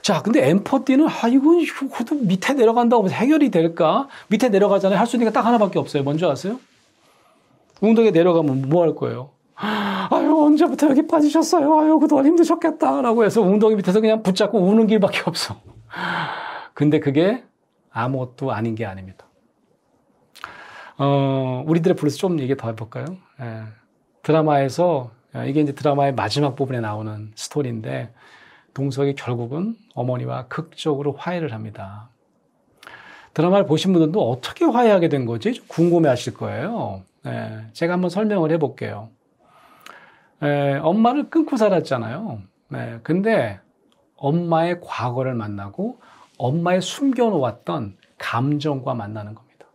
자, 근데 엠퍼티는 이거 밑에 내려간다고 해서 해결이 될까? 밑에 내려가잖아요. 할 수 있는 게 딱 하나밖에 없어요. 뭔지 아세요? 웅덩이에 내려가면 뭐 할 거예요? 아유, 언제부터 여기 빠지셨어요? 아유, 그동안 힘드셨겠다. 라고 해서 웅덩이 밑에서 그냥 붙잡고 우는 길밖에 없어. 근데 그게 아무것도 아닌 게 아닙니다. 우리들의 블루스 좀 얘기 더 해볼까요? 예. 드라마에서, 이게 이제 드라마의 마지막 부분에 나오는 스토리인데, 동석이 결국은 어머니와 극적으로 화해를 합니다. 드라마를 보신 분들도 어떻게 화해하게 된 거지? 좀 궁금해 하실 거예요. 예. 제가 한번 설명을 해볼게요. 엄마를 끊고 살았잖아요. 근데 엄마의 과거를 만나고 엄마의 숨겨놓았던 감정과 만나는 겁니다.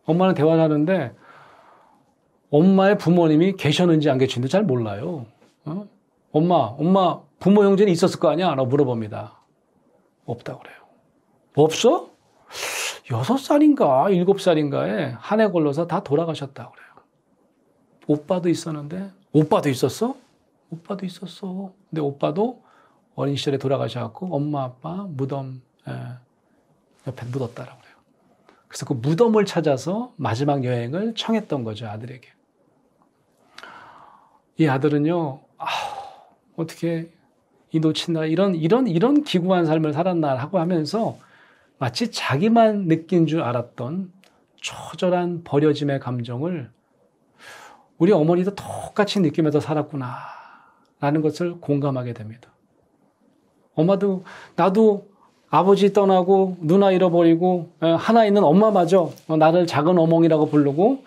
엄마는 대화를 하는데 엄마의 부모님이 계셨는지 안 계셨는지 잘 몰라요. 엄마 부모 형제는 있었을 거 아니야? 라고 물어봅니다. 없다고 그래요. 없어? 6살인가 7살인가에 한 해 걸러서 다 돌아가셨다고 그래요. 오빠도 있었는데 오빠도 있었어? 오빠도 있었어. 근데 오빠도 어린 시절에 돌아가셔갖고 엄마 아빠 무덤 옆에 묻었다라고 그래요. 그래서 그 무덤을 찾아서 마지막 여행을 청했던 거죠, 아들에게. 이 아들은요, 어떻게 이 놓친 날 이런 기구한 삶을 살았나 하고 하면서 마치 자기만 느낀 줄 알았던 처절한 버려짐의 감정을 우리 어머니도 똑같이 느끼면서 살았구나 라는 것을 공감하게 됩니다. 엄마도 나도 아버지 떠나고 누나 잃어버리고 하나 있는 엄마마저 나를 작은 어멍이라고 부르고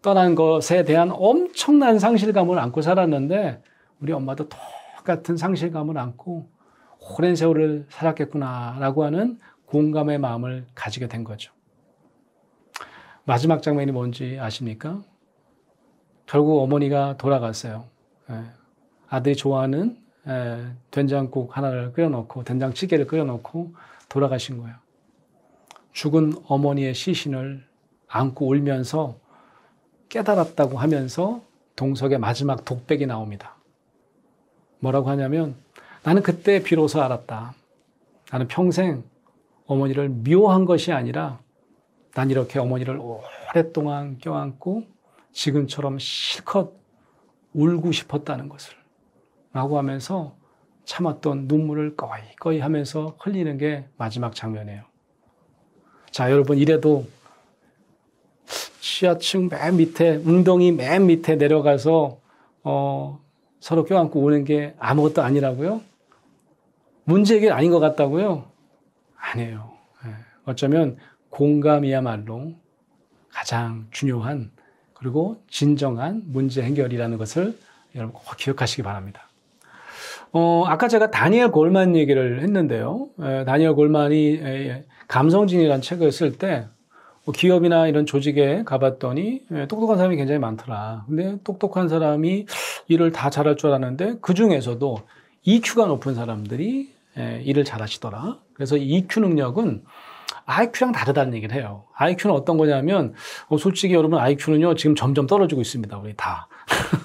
떠난 것에 대한 엄청난 상실감을 안고 살았는데 우리 엄마도 똑같은 상실감을 안고 오랜 세월을 살았겠구나라고 하는 공감의 마음을 가지게 된 거죠. 마지막 장면이 뭔지 아십니까? 결국 어머니가 돌아갔어요. 아들이 좋아하는 된장국 하나를 끓여놓고 된장찌개를 끓여놓고 돌아가신 거예요. 죽은 어머니의 시신을 안고 울면서 깨달았다고 하면서 동석의 마지막 독백이 나옵니다. 뭐라고 하냐면 나는 그때 비로소 알았다. 나는 평생 어머니를 미워한 것이 아니라 난 이렇게 어머니를 오랫동안 껴안고 지금처럼 실컷 울고 싶었다는 것을 라고 하면서 참았던 눈물을 꺼이꺼이 하면서 흘리는 게 마지막 장면이에요. 자, 여러분 이래도 지하층 맨 밑에 웅덩이 맨 밑에 내려가서 서로 껴안고 우는 게 아무것도 아니라고요? 문제 해결 아닌 것 같다고요? 아니에요. 어쩌면 공감이야말로 가장 중요한 그리고 진정한 문제 해결이라는 것을 여러분 꼭 기억하시기 바랍니다. 아까 제가 다니엘 골만 얘기를 했는데요. 다니엘 골만이 감성진이라는 책을 쓸 때 기업이나 이런 조직에 가봤더니 똑똑한 사람이 굉장히 많더라. 근데 똑똑한 사람이 일을 다 잘할 줄 알았는데 그 중에서도 EQ가 높은 사람들이 일을 잘하시더라. 그래서 EQ 능력은 IQ랑 다르다는 얘기를 해요. IQ는 어떤 거냐면 솔직히 여러분 IQ는요 지금 점점 떨어지고 있습니다. 우리 다.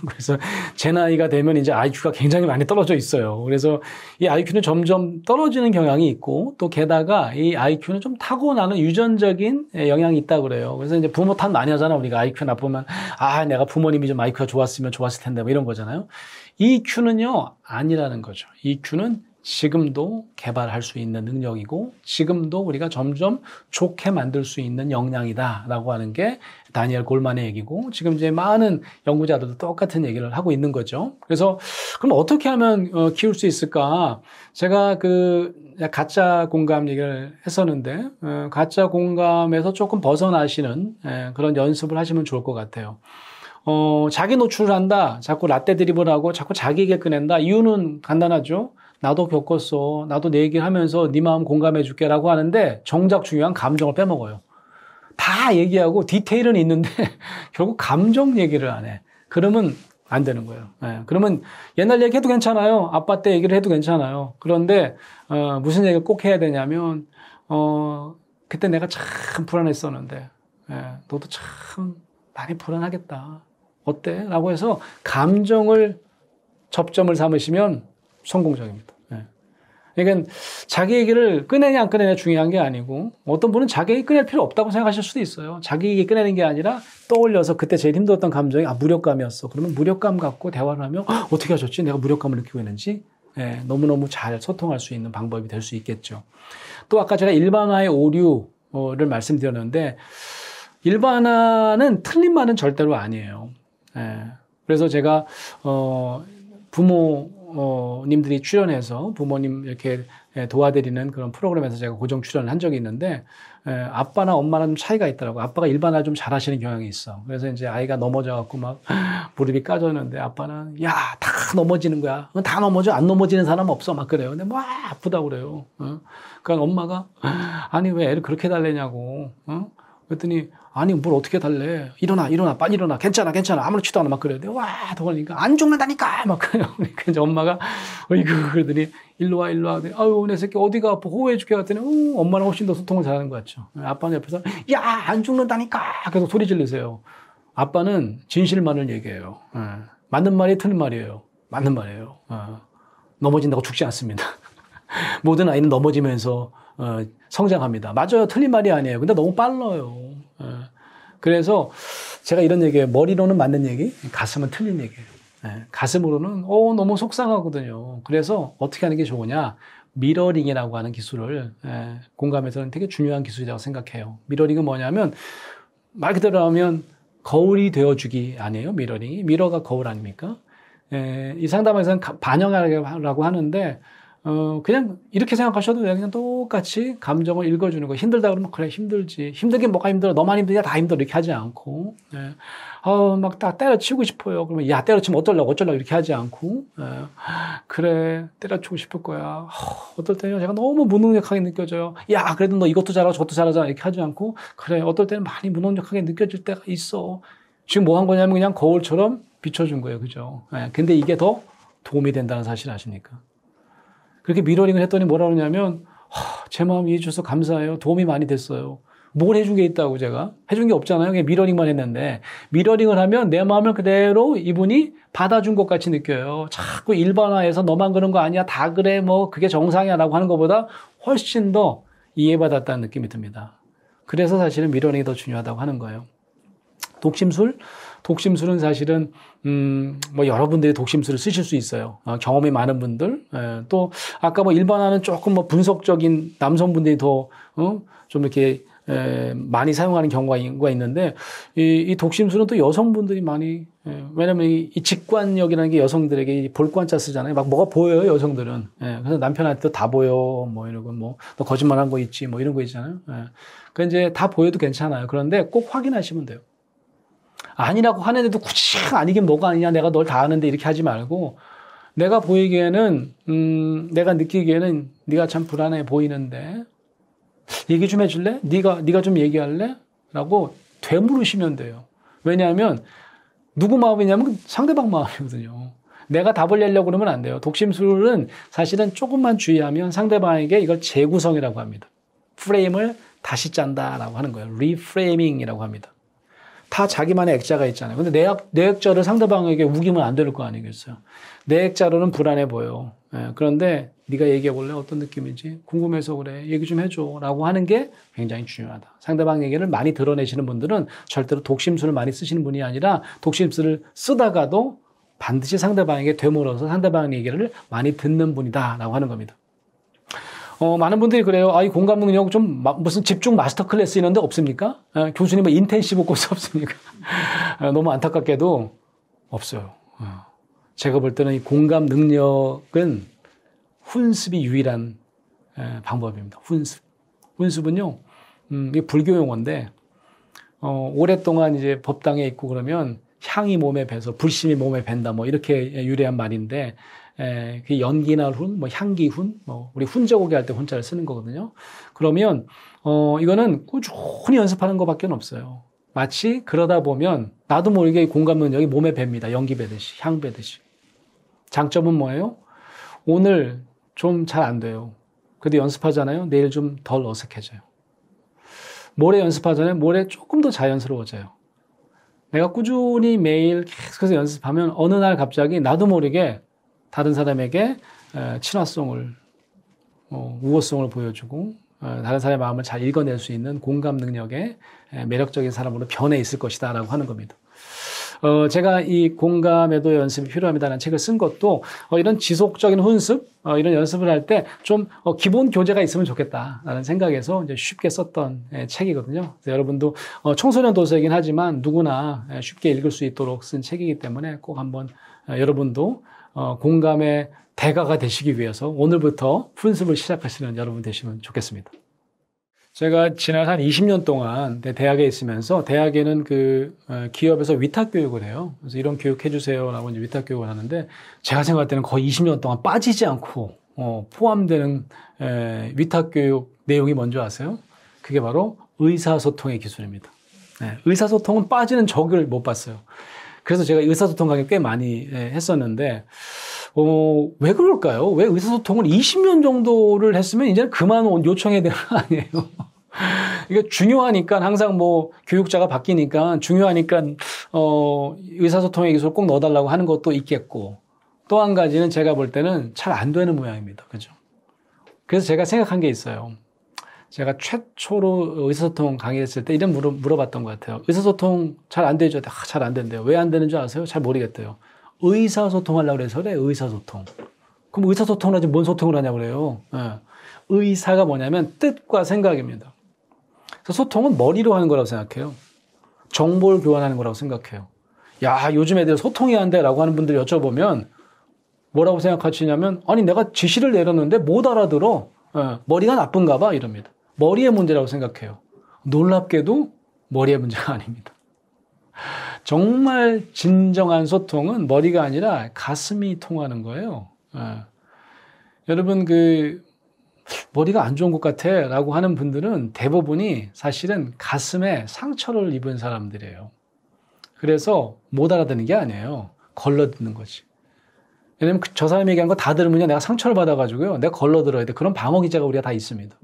그래서 제 나이가 되면 이제 IQ가 굉장히 많이 떨어져 있어요. 그래서 이 IQ는 점점 떨어지는 경향이 있고 또 게다가 이 IQ는 좀 타고나는 유전적인 영향이 있다고 그래요. 그래서 이제 부모 탓 많이 하잖아. 우리가 IQ 나쁘면 내가 부모님이 좀 IQ가 좋았으면 좋았을 텐데 뭐 이런 거잖아요. EQ는요 아니라는 거죠. EQ는 지금도 개발할 수 있는 능력이고 지금도 우리가 점점 좋게 만들 수 있는 역량이다라고 하는 게 다니엘 골만의 얘기고 지금 이제 많은 연구자들도 똑같은 얘기를 하고 있는 거죠. 그래서 그럼 어떻게 하면 키울 수 있을까? 제가 가짜 공감 얘기를 했었는데 가짜 공감에서 조금 벗어나시는 그런 연습을 하시면 좋을 것 같아요. 자기 노출을 한다. 자꾸 라떼 드립을 하고 자꾸 자기 얘기를 꺼낸다. 이유는 간단하죠. 나도 겪었어. 나도 내 얘기를 하면서 네 마음 공감해 줄게 라고 하는데 정작 중요한 감정을 빼먹어요. 다 얘기하고 디테일은 있는데 결국 감정 얘기를 안 해. 그러면 안 되는 거예요. 그러면 옛날 얘기 해도 괜찮아요. 아빠 때 얘기를 해도 괜찮아요. 그런데 무슨 얘기를 꼭 해야 되냐면 그때 내가 참 불안했었는데 너도 참 많이 불안하겠다. 어때? 라고 해서 감정을 접점을 삼으시면 성공적입니다. 그러니까 자기 얘기를 꺼내냐 안 꺼내냐 중요한 게 아니고 어떤 분은 자기 얘기 꺼낼 필요 없다고 생각하실 수도 있어요. 자기 얘기 꺼내는 게 아니라 떠올려서 그때 제일 힘들었던 감정이 무력감이었어. 그러면 무력감 갖고 대화를 하면 어떻게 하셨지? 내가 무력감을 느끼고 있는지 너무너무 잘 소통할 수 있는 방법이 될 수 있겠죠. 또 아까 제가 일반화의 오류를 말씀드렸는데 일반화는 틀린 말은 절대로 아니에요. 그래서 제가 부모님들이 출연해서 부모님 이렇게 도와드리는 그런 프로그램에서 제가 고정 출연을 한 적이 있는데 아빠나 엄마랑 좀 차이가 있더라고요. 아빠가 일반화 좀 잘하시는 경향이 있어. 그래서 이제 아이가 넘어져갖고 막 무릎이 까졌는데 아빠는 야, 다 넘어지는 거야. 다 넘어져. 안 넘어지는 사람 없어. 막 그래요. 근데 막 아프다고 그래요. 그러니까 엄마가 아니 왜 애를 그렇게 달래냐고. 그랬더니 아니 뭘 어떻게 달래. 일어나 빨리 일어나. 괜찮아 아무렇지도 않아. 막 그래요. 와 더 그러니까 안 죽는다니까 막 그래요. 그러니까 이제 엄마가 어이구 그러더니 일로 와 아유 내 새끼 어디가 아파 호호해 줄게 했더니 엄마랑 훨씬 더 소통을 잘하는 것 같죠. 아빠는 옆에서 야 안 죽는다니까 계속 소리 지르세요. 아빠는 진실만을 얘기해요. 맞는 말이 틀린 말이에요. 맞는 말이에요. 넘어진다고 죽지 않습니다. 모든 아이는 넘어지면서 성장합니다. 맞아요. 틀린 말이 아니에요. 근데 너무 빨라요. 그래서 제가 이런 얘기예요. 머리로는 맞는 얘기, 가슴은 틀린 얘기예요. 가슴으로는 너무 속상하거든요. 그래서 어떻게 하는 게 좋으냐? 미러링이라고 하는 기술을 공감에서는 되게 중요한 기술이라고 생각해요. 미러링은 뭐냐면 말 그대로 하면 거울이 되어주기 아니에요. 미러링이. 미러가 거울 아닙니까? 이 상담에서는 반영하라고 하는데 그냥 이렇게 생각하셔도 돼요. 그냥 똑같이 감정을 읽어주는 거. 힘들다 그러면 그래 힘들지. 힘들긴 뭐가 힘들어. 너만 힘드냐 다 힘들어. 이렇게 하지 않고 막 딱 때려치고 싶어요. 그러면 야 때려치면 어쩌려고 이렇게 하지 않고 그래 때려치고 싶을 거야. 어떨 때는 제가 너무 무능력하게 느껴져요. 야 그래도 너 이것도 잘하고 저것도 잘하잖아. 이렇게 하지 않고 그래 어떨 때는 많이 무능력하게 느껴질 때가 있어. 지금 뭐 한 거냐면 그냥 거울처럼 비춰준 거예요. 그죠? 근데 이게 더 도움이 된다는 사실 아십니까? 그렇게 미러링을 했더니 뭐라 그러냐면 제 마음 이해해 주셔서 감사해요. 도움이 많이 됐어요. 뭘 해준 게 있다고 제가? 해준 게 없잖아요. 그냥 미러링만 했는데 미러링을 하면 내 마음을 그대로 이분이 받아준 것 같이 느껴요. 자꾸 일반화해서 너만 그런 거 아니야. 다 그래. 뭐 그게 정상이야 라고 하는 것보다 훨씬 더 이해받았다는 느낌이 듭니다. 그래서 사실은 미러링이 더 중요하다고 하는 거예요. 독심술은 사실은 뭐 여러분들이 독심술을 쓰실 수 있어요. 경험이 많은 분들 또 아까 뭐 일반화는 조금 뭐 분석적인 남성분들이 더 좀 이렇게 많이 사용하는 경우가 있는데 이 독심술은 또 여성분들이 많이 왜냐면 이 직관력이라는 게 여성들에게 볼관자 쓰잖아요. 막 뭐가 보여요 여성들은. 그래서 남편한테도 다 보여 뭐 이러고 뭐 너 거짓말한 거 있지 뭐 이런 거 있잖아요. 그 이제 다 보여도 괜찮아요. 그런데 꼭 확인하시면 돼요. 아니라고 하는데도 굳이 아니긴 뭐가 아니냐 내가 널 다 아는데 이렇게 하지 말고 내가 보이기에는 내가 느끼기에는 네가 참 불안해 보이는데 얘기 좀 해줄래? 네가 좀 얘기할래? 라고 되물으시면 돼요. 왜냐하면 누구 마음이냐면 상대방 마음이거든요. 내가 답을 내려고 그러면 안 돼요. 독심술은 사실은 조금만 주의하면 상대방에게 이걸 재구성이라고 합니다. 프레임을 다시 짠다라고 하는 거예요. 리프레이밍이라고 합니다. 다 자기만의 액자가 있잖아요. 근데 내 액자를 상대방에게 우기면 안 될 거 아니겠어요. 내 액자로는 불안해 보여. 그런데 네가 얘기해 볼래? 어떤 느낌인지 궁금해서 그래. 얘기 좀 해줘. 라고 하는 게 굉장히 중요하다. 상대방 얘기를 많이 드러내시는 분들은 절대로 독심술을 많이 쓰시는 분이 아니라 독심술을 쓰다가도 반드시 상대방에게 되물어서 상대방 얘기를 많이 듣는 분이다. 라고 하는 겁니다. 많은 분들이 그래요. 이 공감 능력 좀 무슨 집중 마스터 클래스 이런데 없습니까? 교수님은 인텐시브 코스 없습니까? 너무 안타깝게도 없어요. 제가 볼 때는 이 공감 능력은 훈습이 유일한 방법입니다. 훈습은요, 이게 불교 용어인데 오랫동안 이제 법당에 있고 그러면 향이 몸에 배서 불심이 몸에 밴다 뭐 이렇게 유래한 말인데. 그 연기나 훈, 뭐 향기 훈, 뭐 우리 훈저고기 할 때 훈자를 쓰는 거거든요. 그러면 이거는 꾸준히 연습하는 것밖에 없어요. 마치 그러다 보면 나도 모르게 공감 능력이 몸에 밴니다. 연기 배듯이, 향 배듯이. 장점은 뭐예요? 오늘 좀 잘 안 돼요. 그래도 연습하잖아요. 내일 좀 덜 어색해져요. 모레 연습하잖아요. 모레 조금 더 자연스러워져요. 내가 꾸준히 매일 계속해서 연습하면 어느 날 갑자기 나도 모르게 다른 사람에게 친화성을 우호성을 보여주고 다른 사람의 마음을 잘 읽어낼 수 있는 공감 능력의 매력적인 사람으로 변해 있을 것이다 라고 하는 겁니다. 제가 이 공감에도 연습이 필요합니다라는 책을 쓴 것도 이런 지속적인 훈습, 이런 연습을 할 때 좀 기본 교재가 있으면 좋겠다라는 생각에서 이제 쉽게 썼던 책이거든요. 그래서 여러분도 청소년 도서이긴 하지만 누구나 쉽게 읽을 수 있도록 쓴 책이기 때문에 꼭 한번 여러분도 공감의 대가가 되시기 위해서 오늘부터 훈습을 시작하시는 여러분 되시면 좋겠습니다. 제가 지난 한 20년 동안 대학에 있으면서 대학에는 그 기업에서 위탁 교육을 해요. 그래서 이런 교육 해주세요라고 이제 위탁 교육을 하는데 제가 생각할 때는 거의 20년 동안 빠지지 않고 포함되는 위탁 교육 내용이 뭔지 아세요? 그게 바로 의사소통의 기술입니다. 의사소통은 빠지는 적을 못 봤어요. 그래서 제가 의사소통 강의 꽤 많이 했었는데 왜 그럴까요? 왜 의사소통을 20년 정도를 했으면 이제는 그만 요청해야 되는 거 아니에요? 이게 중요하니까 항상 뭐 교육자가 바뀌니까 중요하니까 의사소통의 기술을 꼭 넣어달라고 하는 것도 있겠고 또 한 가지는 제가 볼 때는 잘 안 되는 모양입니다. 그죠? 그래서 제가 생각한 게 있어요. 제가 최초로 의사소통 강의했을 때 이런 물어봤던 것 같아요. 의사소통 잘 안 되죠? 잘 안 된대요. 왜 안 되는 줄 아세요? 잘 모르겠대요. 의사소통하려고 그래서 그래, 의사소통. 그럼 의사소통을 하지 뭔 소통을 하냐고 그래요. 의사가 뭐냐면 뜻과 생각입니다. 그래서 소통은 머리로 하는 거라고 생각해요. 정보를 교환하는 거라고 생각해요. 야, 요즘 애들 소통해야 한대 라고 하는 분들 여쭤보면 뭐라고 생각하시냐면 아니 내가 지시를 내렸는데 못 알아들어. 머리가 나쁜가 봐 이럽니다. 머리의 문제라고 생각해요. 놀랍게도 머리의 문제가 아닙니다. 정말 진정한 소통은 머리가 아니라 가슴이 통하는 거예요. 여러분 머리가 안 좋은 것 같아 라고 하는 분들은 대부분이 사실은 가슴에 상처를 입은 사람들이에요. 그래서 못 알아듣는 게 아니에요. 걸러듣는 거지. 왜냐면 저 사람이 얘기한 거 다 들으면 내가 상처를 받아가지고요. 내가 걸러들어야 돼. 그런 방어 기제가 우리가 다 있습니다.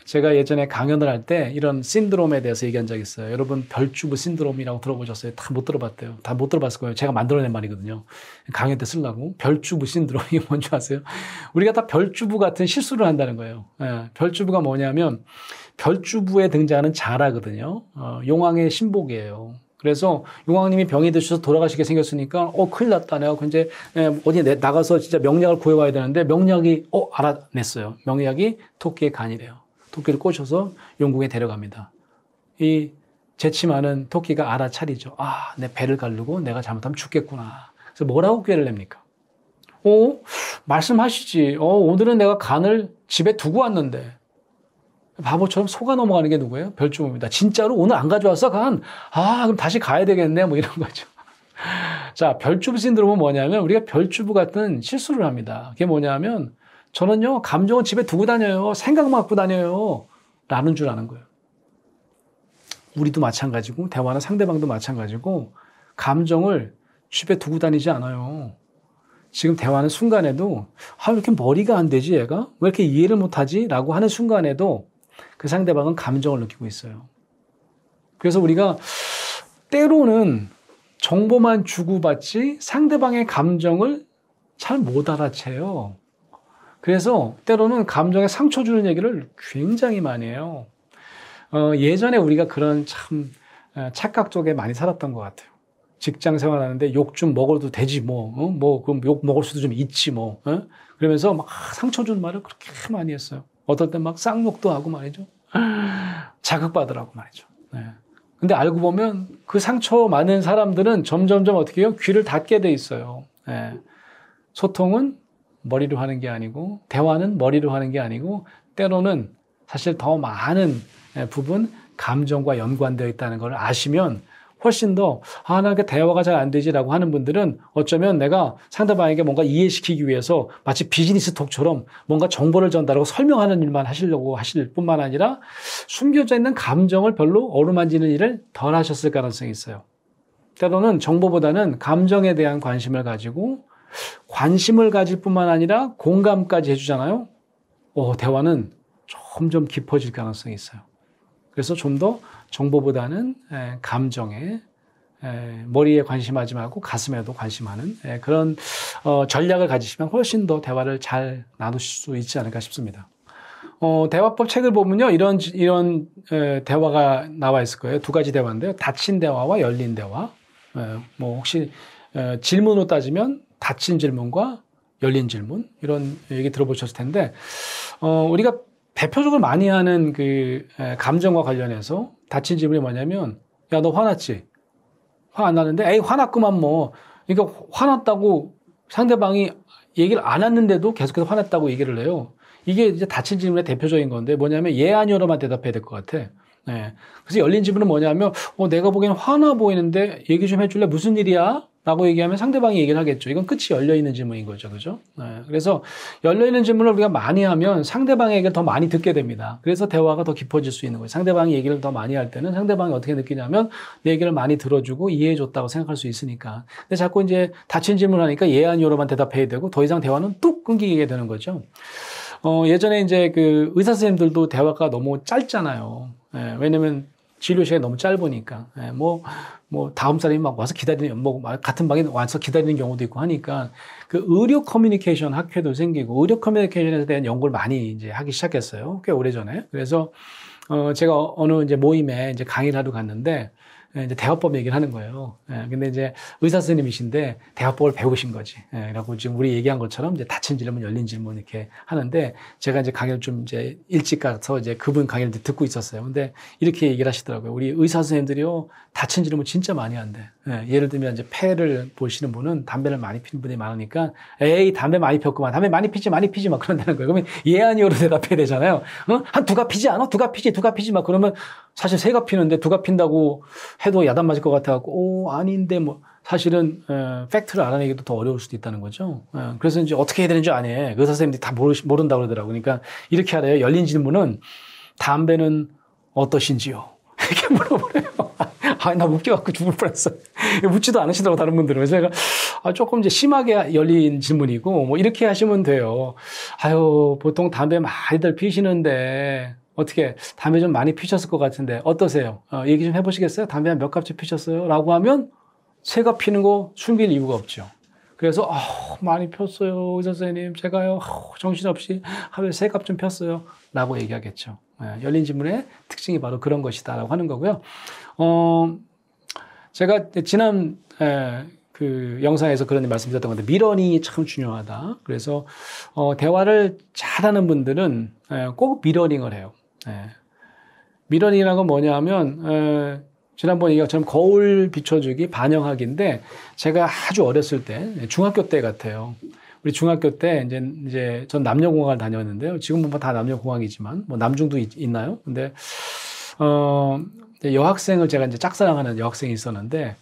제가 예전에 강연을 할 때 이런 신드롬에 대해서 얘기한 적이 있어요. 여러분 별주부 신드롬이라고 들어보셨어요? 다 못 들어봤대요. 다 못 들어봤을 거예요. 제가 만들어낸 말이거든요. 강연 때 쓰려고. 별주부 신드롬 이게 뭔지 아세요? 우리가 다 별주부 같은 실수를 한다는 거예요. 별주부가 뭐냐면 별주부에 등장하는 자라거든요. 용왕의 신복이에요. 그래서 용왕님이 병이 드셔서 돌아가시게 생겼으니까 큰일 났다. 내가 이제 어디 나가서 진짜 명약을 구해와야 되는데 명약이 알아냈어요. 명약이 토끼의 간이래요. 토끼를 꼬셔서 용궁에 데려갑니다. 이 재치 많은 토끼가 알아차리죠. 내 배를 가르고 내가 잘못하면 죽겠구나. 그래서 뭐라고 꾀를 냅니까? 말씀하시지. 오늘은 내가 간을 집에 두고 왔는데. 바보처럼 속아 넘어가는 게 누구예요? 별주부입니다. 진짜로 오늘 안 가져왔어, 간? 그럼 다시 가야 되겠네. 뭐 이런 거죠. 자, 별주부 신드롬은 뭐냐면 우리가 별주부 같은 실수를 합니다. 그게 뭐냐면 저는요, 감정은 집에 두고 다녀요. 생각만 갖고 다녀요. 라는 줄 아는 거예요. 우리도 마찬가지고, 대화는 상대방도 마찬가지고, 감정을 집에 두고 다니지 않아요. 지금 대화하는 순간에도, 왜 이렇게 머리가 안 되지, 얘가? 왜 이렇게 이해를 못하지? 라고 하는 순간에도 그 상대방은 감정을 느끼고 있어요. 그래서 우리가 때로는 정보만 주고받지 상대방의 감정을 잘 못 알아채요. 그래서 때로는 감정에 상처 주는 얘기를 굉장히 많이 해요. 예전에 우리가 그런 참 착각 속에 많이 살았던 것 같아요. 직장 생활하는데 욕 좀 먹어도 되지 그럼 욕 먹을 수도 좀 있지 그러면서 막 상처 주는 말을 그렇게 많이 했어요. 어떨 땐 막 쌍욕도 하고 말이죠. 자극받으라고 말이죠. 근데 알고 보면 그 상처 많은 사람들은 점점점 어떻게 해요? 귀를 닫게 돼 있어요. 소통은 머리로 하는 게 아니고 대화는 머리로 하는 게 아니고 때로는 사실 더 많은 부분 감정과 연관되어 있다는 걸 아시면 훨씬 더 나 이렇게 대화가 잘 안 되지라고 하는 분들은 어쩌면 내가 상대방에게 뭔가 이해시키기 위해서 마치 비즈니스 톡처럼 뭔가 정보를 전달하고 설명하는 일만 하시려고 하실 뿐만 아니라 숨겨져 있는 감정을 별로 어루만지는 일을 덜 하셨을 가능성이 있어요. 때로는 정보보다는 감정에 대한 관심을 가지고 관심을 가질 뿐만 아니라 공감까지 해주잖아요. 대화는 점점 깊어질 가능성이 있어요. 그래서 좀 더 정보보다는 감정에 머리에 관심하지 말고 가슴에도 관심하는 그런 전략을 가지시면 훨씬 더 대화를 잘 나누실 수 있지 않을까 싶습니다. 대화법 책을 보면요, 이런 대화가 나와 있을 거예요. 두 가지 대화인데요. 닫힌 대화와 열린 대화. 뭐 혹시 질문으로 따지면 닫힌 질문과 열린 질문 이런 얘기 들어보셨을 텐데, 우리가 대표적으로 많이 하는 그 감정과 관련해서 닫힌 질문이 뭐냐면, 야, 너 화났지? 화 안 나는데, 에이, 화났구만 뭐. 그러니까 화났다고 상대방이 얘기를 안 했는데도 계속해서 화났다고 얘기를 해요. 이게 이제 닫힌 질문의 대표적인 건데 뭐냐면 예, 아니요로만 대답해야 될 것 같아. 네. 그래서 열린 질문은 뭐냐면, 내가 보기에는 화나 보이는데 얘기 좀 해줄래? 무슨 일이야? 라고 얘기하면 상대방이 얘기를 하겠죠. 이건 끝이 열려있는 질문인 거죠. 그죠? 네. 그래서 열려있는 질문을 우리가 많이 하면 상대방의 얘기를 더 많이 듣게 됩니다. 그래서 대화가 더 깊어질 수 있는 거예요. 상대방이 얘기를 더 많이 할 때는 상대방이 어떻게 느끼냐면 내 얘기를 많이 들어주고 이해해줬다고 생각할 수 있으니까. 근데 자꾸 이제 닫힌 질문을 하니까 예, 아니요로만 대답해야 되고 더 이상 대화는 뚝 끊기게 되는 거죠. 예전에 이제 그 의사 선생님들도 대화가 너무 짧잖아요. 왜냐면 진료 시간이 너무 짧으니까. 다음 사람이 막 와서 기다리는, 같은 방에 와서 기다리는 경우도 있고 하니까 그 의료 커뮤니케이션 학회도 생기고 의료 커뮤니케이션에 대한 연구를 많이 이제 하기 시작했어요. 꽤 오래 전에. 그래서, 제가 어느 이제 모임에 이제 강의를 하러 갔는데 이제 대화법 얘기를 하는 거예요. 근데 이제 의사 선생님이신데 대화법을 배우신 거지. 그래갖고 지금 우리 얘기한 것처럼 이제 닫힌 질문, 열린 질문 이렇게 하는데 제가 이제 강의를 좀 이제 일찍 가서 이제 그분 강의를 듣고 있었어요. 근데 이렇게 얘기를 하시더라고요. 우리 의사 선생님들이요, 닫힌 질문 진짜 많이 한대. 예를 들면 이제 폐를 보시는 분은 담배를 많이 피는 분이 많으니까 에이, 담배 많이 폈구만. 담배 많이 피지 막 그런다는 거예요. 그러면 예, 아니요로 대답해야 되잖아요. 한 두갑 피지 않아? 두갑 피지 막 그러면 사실 세갑 피는데 두갑 핀다고 해도 야단 맞을 것 같아갖고, 아닌데, 사실은, 팩트를 알아내기도 더 어려울 수도 있다는 거죠. 그래서 이제 어떻게 해야 되는지 아네. 의사 선생님들이 다 모른다고 그러더라고요. 그러니까 이렇게 하래요. 열린 질문은, 담배는 어떠신지요? 이렇게 물어보래요. 나 웃겨갖고 죽을 뻔했어. 묻지도 않으시더라고, 다른 분들은. 그래서 제가, 조금 이제 심하게 열린 질문이고, 이렇게 하시면 돼요. 보통 담배 많이들 피시는데, 어떻게 담배 좀 많이 피셨을 것 같은데 어떠세요? 얘기 좀 해보시겠어요? 담배 한 몇 갑씩 피셨어요? 라고 하면 세 갑 피는 거 숨길 이유가 없죠. 그래서 많이 폈어요, 의사 선생님. 제가요 정신없이 하루에 세 갑 좀 폈어요. 라고 얘기하겠죠. 열린 질문의 특징이 바로 그런 것이다 라고 하는 거고요. 제가 지난 그 영상에서 그런 말씀드렸던 건데 미러닝이 참 중요하다. 그래서 대화를 잘하는 분들은 꼭 미러닝을 해요. 미러닝이라는 건 뭐냐 하면 지난번 얘기처럼 거울 비춰주기 반영하기인데 제가 아주 어렸을 때 중학교 때 같아요. 우리 중학교 때 이제 전 남녀공학을 다녔는데요. 지금은 다 남녀공학이지만 남중도 있나요? 근데 여학생을 제가 이제 짝사랑하는 여학생이 있었는데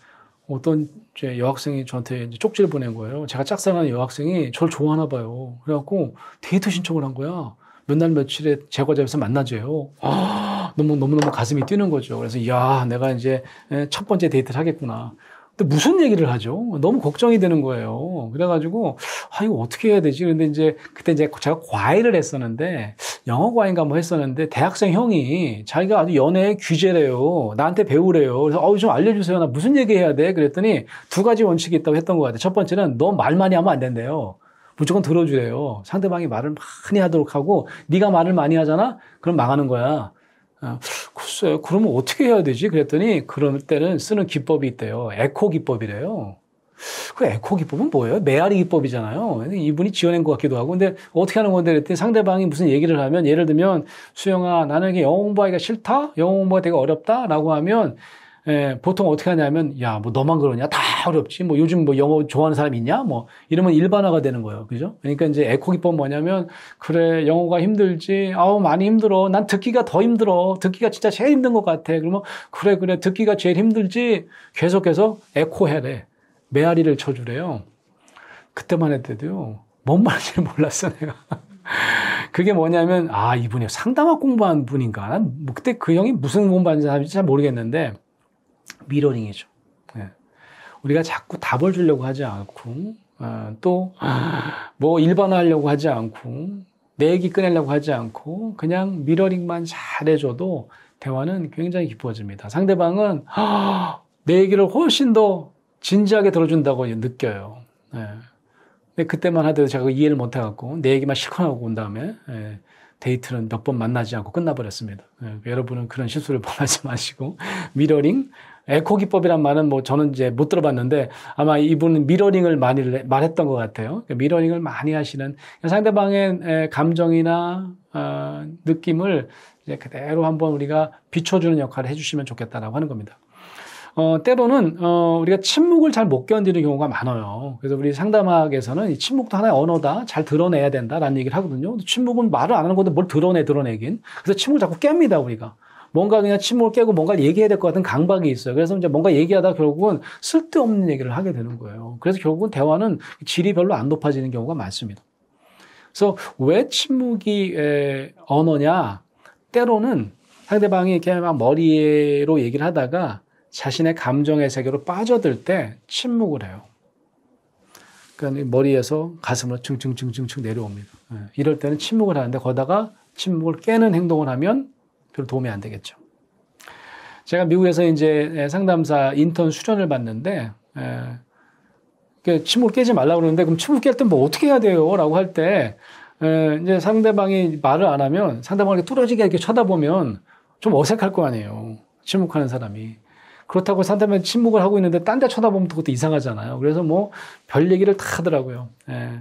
어떤 여학생이 저한테 이제 쪽지를 보낸 거예요. 제가 짝사랑하는 여학생이 저를 좋아하나 봐요. 그래갖고 데이트 신청을 한 거야. 몇 날 며칠에 제과점에서 만나줘요. 너무너무 가슴이 뛰는 거죠. 그래서, 내가 이제 첫 번째 데이트를 하겠구나. 근데 무슨 얘기를 하죠? 너무 걱정이 되는 거예요. 그래가지고, 이거 어떻게 해야 되지? 근데 그때 제가 과외를 했었는데, 영어 과외인가 했었는데, 대학생 형이 자기가 아주 연애의 귀재래요. 나한테 배우래요. 그래서, 좀 알려주세요. 나 무슨 얘기 해야 돼? 그랬더니 두 가지 원칙이 있다고 했던 것 같아요. 첫 번째는 너 말 많이 하면 안 된대요. 무조건 들어주래요. 상대방이 말을 많이 하도록 하고 네가 말을 많이 하잖아? 그럼 망하는 거야. 글쎄요. 그러면 어떻게 해야 되지? 그랬더니 그럴 때는 쓰는 기법이 있대요. 에코 기법이래요. 그 에코 기법은 뭐예요? 메아리 기법이잖아요. 이분이 지어낸 것 같기도 하고. 근데 어떻게 하는 건데 그랬더니 상대방이 무슨 얘기를 하면 예를 들면 수영아 나는 이게 영어 공부하기가 싫다? 영어 공부가 되게 어렵다? 라고 하면 보통 어떻게 하냐면, 너만 그러냐? 다 어렵지. 요즘 영어 좋아하는 사람 있냐? 이러면 일반화가 되는 거예요. 그죠? 그러니까 이제 에코 기법 뭐냐면, 그래, 영어가 힘들지. 많이 힘들어. 난 듣기가 더 힘들어. 듣기가 진짜 제일 힘든 것 같아. 그러면, 그래, 듣기가 제일 힘들지. 계속해서 에코 해래. 메아리를 쳐주래요. 그때만 해도요, 뭔 말인지 몰랐어, 내가. 그게 뭐냐면, 이분이 상담학 공부한 분인가? 난 그때 그 형이 무슨 공부하는지 잘 모르겠는데, 미러링이죠. 우리가 자꾸 답을 주려고 하지 않고, 또, 일반화하려고 하지 않고, 내 얘기 꺼내려고 하지 않고, 그냥 미러링만 잘해줘도 대화는 굉장히 깊어집니다. 상대방은, 내 얘기를 훨씬 더 진지하게 들어준다고 느껴요. 예. 근데 그때만 하더라도 제가 이해를 못해갖고 내 얘기만 실컷 하고 온 다음에 데이트는 몇 번 만나지 않고 끝나버렸습니다. 여러분은 그런 실수를 범하지 마시고 미러링, 에코 기법이란 말은 뭐 저는 이제 못 들어봤는데 아마 이분은 미러링을 많이 말했던 것 같아요. 미러링을 많이 하시는 상대방의 감정이나 느낌을 이제 그대로 한번 우리가 비춰주는 역할을 해주시면 좋겠다라고 하는 겁니다. 때로는 우리가 침묵을 잘 못 견디는 경우가 많아요. 그래서 우리 상담학에서는 이 침묵도 하나의 언어다. 잘 드러내야 된다라는 얘기를 하거든요. 침묵은 말을 안 하는 건데 뭘 드러내긴. 그래서 침묵을 자꾸 깹니다, 우리가. 뭔가 그냥 침묵을 깨고 뭔가를 얘기해야 될 것 같은 강박이 있어요. 그래서 이제 뭔가 얘기하다 결국은 쓸데없는 얘기를 하게 되는 거예요. 그래서 결국은 대화는 질이 별로 안 높아지는 경우가 많습니다. 그래서 왜 침묵이 언어냐? 때로는 상대방이 이렇게 막 머리로 얘기를 하다가 자신의 감정의 세계로 빠져들 때 침묵을 해요. 그러니까 머리에서 가슴으로 층층층층층 내려옵니다. 이럴 때는 침묵을 하는데 거다가 침묵을 깨는 행동을 하면 별 도움이 안 되겠죠. 제가 미국에서 이제 상담사 인턴 수련을 받는데 침묵을 깨지 말라고 그러는데 그럼 침묵 깰 때 뭐 어떻게 해야 돼요? 라고 할 때 이제 상대방이 말을 안 하면 상대방을 뚫어지게 이렇게 쳐다보면 좀 어색할 거 아니에요. 침묵하는 사람이. 그렇다고 상대방이 침묵을 하고 있는데 딴 데 쳐다보면 그것도 이상하잖아요. 그래서 뭐 별 얘기를 다 하더라고요.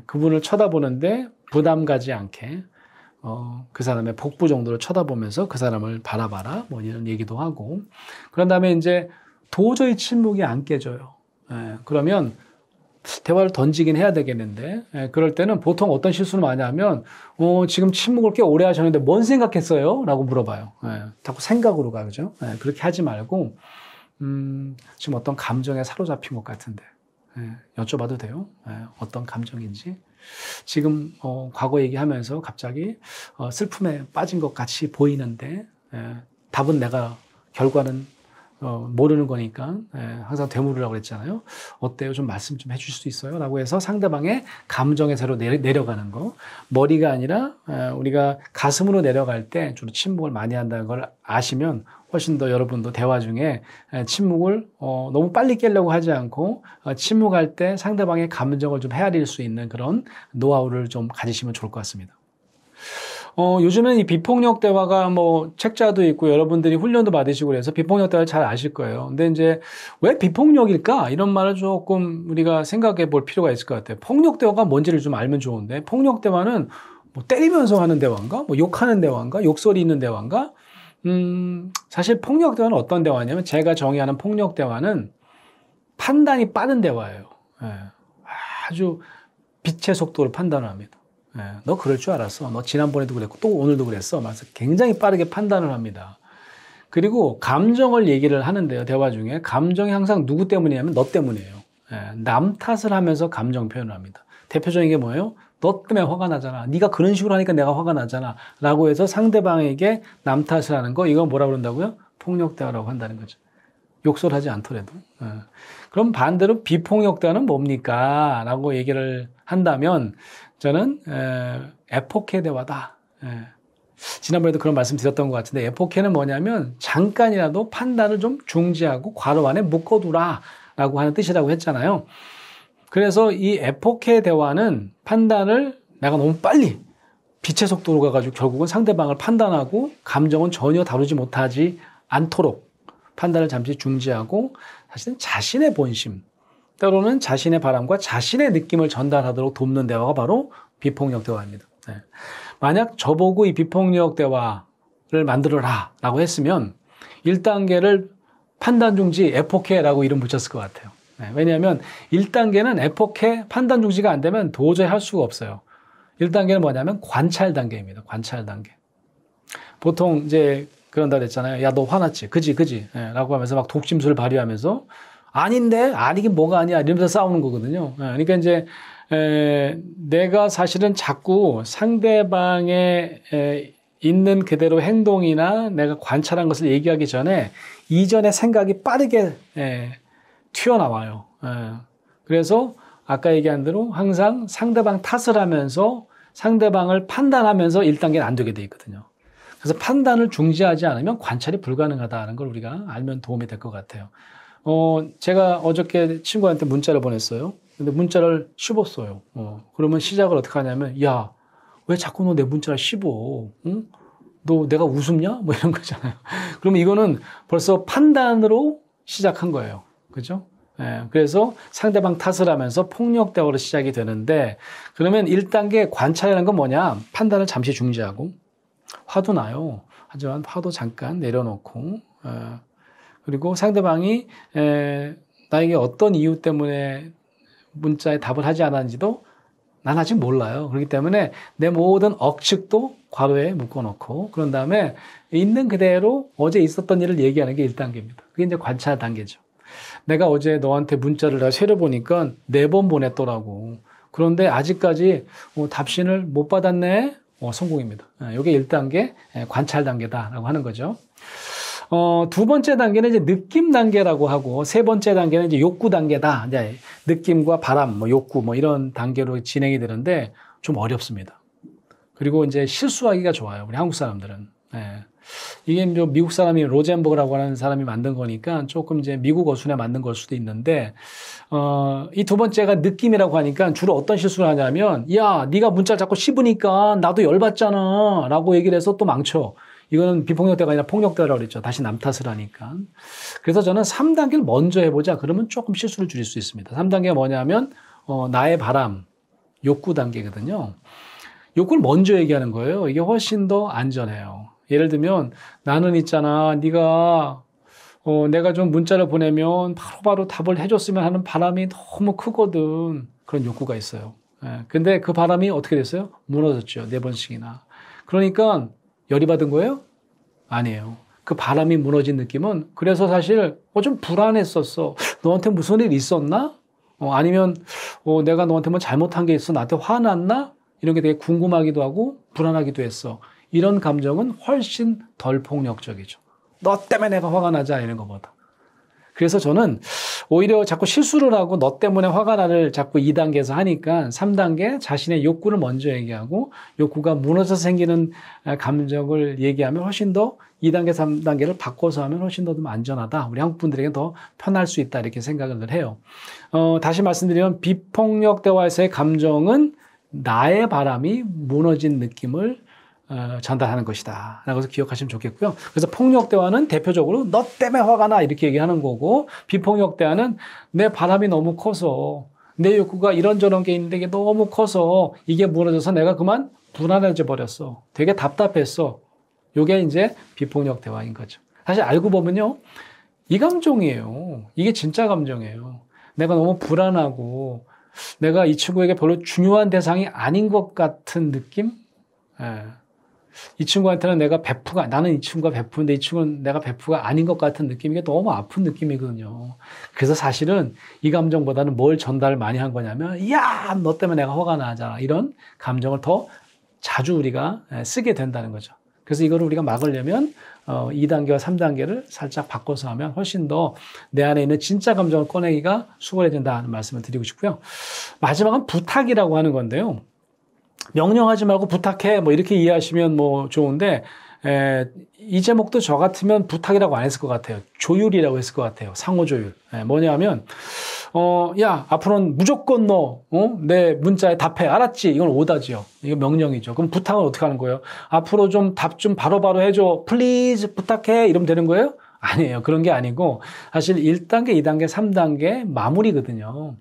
그분을 쳐다보는데 부담 가지 않게 그 사람의 복부 정도를 쳐다보면서 그 사람을 바라봐라 뭐 이런 얘기도 하고 그런 다음에 이제 도저히 침묵이 안 깨져요. 그러면 대화를 던지긴 해야 되겠는데 그럴 때는 보통 어떤 실수를 많이 하면 지금 침묵을 꽤 오래 하셨는데 뭔 생각했어요? 라고 물어봐요. 자꾸 생각으로 가 그죠? 그렇게 하지 말고 지금 어떤 감정에 사로잡힌 것 같은데 여쭤봐도 돼요? 어떤 감정인지 지금 과거 얘기하면서 갑자기 슬픔에 빠진 것 같이 보이는데 답은 내가 결과는 모르는 거니까 항상 되물으라고 그랬잖아요. 어때요? 좀 말씀 좀 해주실 수 있어요? 라고 해서 상대방의 감정의 새로 내려가는 거. 머리가 아니라 우리가 가슴으로 내려갈 때 주로 침묵을 많이 한다는 걸 아시면 훨씬 더 여러분도 대화 중에 침묵을 너무 빨리 깨려고 하지 않고 침묵할 때 상대방의 감정을 좀 헤아릴 수 있는 그런 노하우를 좀 가지시면 좋을 것 같습니다. 요즘은 이 비폭력 대화가 뭐 책자도 있고 여러분들이 훈련도 받으시고 그래서 비폭력 대화를 잘 아실 거예요. 근데 이제 왜 비폭력일까? 이런 말을 조금 우리가 생각해 볼 필요가 있을 것 같아요. 폭력 대화가 뭔지를 좀 알면 좋은데 폭력 대화는 뭐 때리면서 하는 대화인가? 뭐 욕하는 대화인가? 욕설이 있는 대화인가? 사실 폭력 대화는 어떤 대화냐면 제가 정의하는 폭력 대화는 판단이 빠른 대화예요. 아주 빛의 속도로 판단을 합니다. 너 그럴 줄 알았어. 너 지난번에도 그랬고 또 오늘도 그랬어. 그래서 굉장히 빠르게 판단을 합니다. 그리고 감정을 얘기를 하는데요. 대화 중에 감정이 항상 누구 때문이냐면 너 때문이에요. 남 탓을 하면서 감정 표현을 합니다. 대표적인 게 뭐예요? 너 때문에 화가 나잖아. 네가 그런 식으로 하니까 내가 화가 나잖아. 라고 해서 상대방에게 남 탓을 하는 거 이거 뭐라 그런다고요? 폭력 대화라고 한다는 거죠. 욕설하지 않더라도. 그럼 반대로 비폭력 대화는 뭡니까? 라고 얘기를 한다면 저는 에포케 대화다. 지난번에도 그런 말씀 드렸던 것 같은데 에포케는 뭐냐면 잠깐이라도 판단을 좀 중지하고 괄호 안에 묶어두라 라고 하는 뜻이라고 했잖아요. 그래서 이 에포케 대화는 판단을 내가 너무 빨리 빛의 속도로 가가지고 결국은 상대방을 판단하고 감정은 전혀 다루지 못하지 않도록 판단을 잠시 중지하고 사실은 자신의 본심 때로는 자신의 바람과 자신의 느낌을 전달하도록 돕는 대화가 바로 비폭력 대화입니다. 만약 저보고 이 비폭력 대화를 만들어라 라고 했으면 1단계를 판단 중지 에포케라고 이름 붙였을 것 같아요. 왜냐하면 1단계는 에포케 판단 중지가 안 되면 도저히 할 수가 없어요. 1단계는 뭐냐면 관찰 단계입니다. 관찰 단계. 보통 이제 그런다 그랬잖아요. 야, 너 화났지? 그지? 라고 하면서 막 독심술을 발휘하면서 아닌데? 아니긴 뭐가 아니야? 이러면서 싸우는 거거든요. 그러니까 이제 내가 사실은 자꾸 상대방의 있는 그대로 행동이나 내가 관찰한 것을 얘기하기 전에 이전의 생각이 빠르게 튀어나와요. 그래서 아까 얘기한 대로 항상 상대방 탓을 하면서 상대방을 판단하면서 1단계는 안 되게 돼 있거든요. 그래서 판단을 중지하지 않으면 관찰이 불가능하다는 걸 우리가 알면 도움이 될 것 같아요. 제가 어저께 친구한테 문자를 보냈어요. 근데 문자를 씹었어요. 그러면 시작을 어떻게 하냐면, 야, 왜 자꾸 너 내 문자를 씹어? 응? 너 내가 우습냐? 뭐 이런 거잖아요. 그러면 이거는 벌써 판단으로 시작한 거예요. 그죠? 예, 그래서 상대방 탓을 하면서 폭력 대화로 시작이 되는데, 그러면 1단계 관찰이라는 건 뭐냐? 판단을 잠시 중지하고, 화도 나요. 하지만 화도 잠깐 내려놓고, 그리고 상대방이 나에게 어떤 이유 때문에 문자에 답을 하지 않았는지도 난 아직 몰라요. 그렇기 때문에 내 모든 억측도 괄호에 묶어놓고, 그런 다음에 있는 그대로 어제 있었던 일을 얘기하는 게 1단계입니다. 그게 이제 관찰 단계죠. 내가 어제 너한테 문자를 다 세려보니까 4번 보냈더라고. 그런데 아직까지 답신을 못 받았네? 성공입니다. 이게 1단계 관찰 단계다라고 하는 거죠. 두 번째 단계는 이제 느낌 단계라고 하고, 세 번째 단계는 이제 욕구 단계다. 이제 느낌과 바람, 욕구, 이런 단계로 진행이 되는데 좀 어렵습니다. 그리고 이제 실수하기가 좋아요. 우리 한국 사람들은. 이게 미국 사람이 로젠버그라고 하는 사람이 만든 거니까 조금 이제 미국 어순에 만든 걸 수도 있는데, 이 두 번째가 느낌이라고 하니까 주로 어떤 실수를 하냐면, 야, 네가 문자를 자꾸 씹으니까 나도 열받잖아. 라고 얘기를 해서 또 망쳐. 이거는 비폭력대가 아니라 폭력대라고 그랬죠. 다시 남 탓을 하니까. 그래서 저는 3단계를 먼저 해보자. 그러면 조금 실수를 줄일 수 있습니다. 3단계가 뭐냐면, 나의 바람, 욕구 단계거든요. 욕구를 먼저 얘기하는 거예요. 이게 훨씬 더 안전해요. 예를 들면, 나는 있잖아. 네가 내가 좀 문자를 보내면 바로바로 답을 해줬으면 하는 바람이 너무 크거든. 그런 욕구가 있어요. 근데 그 바람이 어떻게 됐어요? 무너졌죠. 4번씩이나. 그러니까 열이 받은 거예요? 아니에요. 그 바람이 무너진 느낌은, 그래서 사실 좀 불안했었어. 너한테 무슨 일 있었나? 아니면 내가 너한테 뭐 잘못한 게 있어? 나한테 화났나? 이런 게 되게 궁금하기도 하고 불안하기도 했어. 이런 감정은 훨씬 덜 폭력적이죠. 너 때문에 내가 화가 나자 이런 것보다. 그래서 저는 오히려 자꾸 실수를 하고 너 때문에 화가 나를 자꾸 2단계에서 하니까 3단계 자신의 욕구를 먼저 얘기하고, 욕구가 무너져서 생기는 감정을 얘기하면 훨씬 더 2단계, 3단계를 바꿔서 하면 훨씬 더 안전하다. 우리 한국 분들에게 더 편할 수 있다. 이렇게 생각을 해요. 다시 말씀드리면 비폭력 대화에서의 감정은 나의 바람이 무너진 느낌을 전달하는 것이다 라고 해서 기억하시면 좋겠고요. 그래서 폭력 대화는 대표적으로 너 때문에 화가 나 이렇게 얘기하는 거고, 비폭력 대화는 내 바람이 너무 커서, 내 욕구가 이런저런 게 있는데 이게 너무 커서 이게 무너져서 내가 그만 불안해져 버렸어. 되게 답답했어. 이게 이제 비폭력 대화인 거죠. 사실 알고 보면요, 이 감정이에요. 이게 진짜 감정이에요. 내가 너무 불안하고 내가 이 친구에게 별로 중요한 대상이 아닌 것 같은 느낌? 이 친구한테는 내가 베프가, 나는 이 친구가 베프인데 이 친구는 내가 베프가 아닌 것 같은 느낌, 이게 너무 아픈 느낌이거든요. 그래서 사실은 이 감정보다는 뭘 전달을 많이 한 거냐면, 야, 너 때문에 내가 화가 나잖아. 이런 감정을 더 자주 우리가 쓰게 된다는 거죠. 그래서 이거를 우리가 막으려면 2단계와 3단계를 살짝 바꿔서 하면 훨씬 더 내 안에 있는 진짜 감정을 꺼내기가 수월해진다는 말씀을 드리고 싶고요. 마지막은 부탁이라고 하는 건데요. 명령하지 말고 부탁해 이렇게 이해하시면 좋은데, 이 제목도 저 같으면 부탁이라고 안 했을 것 같아요. 조율이라고 했을 것 같아요. 상호 조율. 뭐냐면 야, 앞으로는 무조건 너 내 문자에 답해. 알았지? 이건 오다지요. 이거 명령이죠. 그럼 부탁은 어떻게 하는 거예요? 앞으로 좀 답 좀 바로바로 해줘. 플리즈 부탁해. 이러면 되는 거예요? 아니에요. 그런 게 아니고 사실 1단계, 2단계, 3단계 마무리거든요.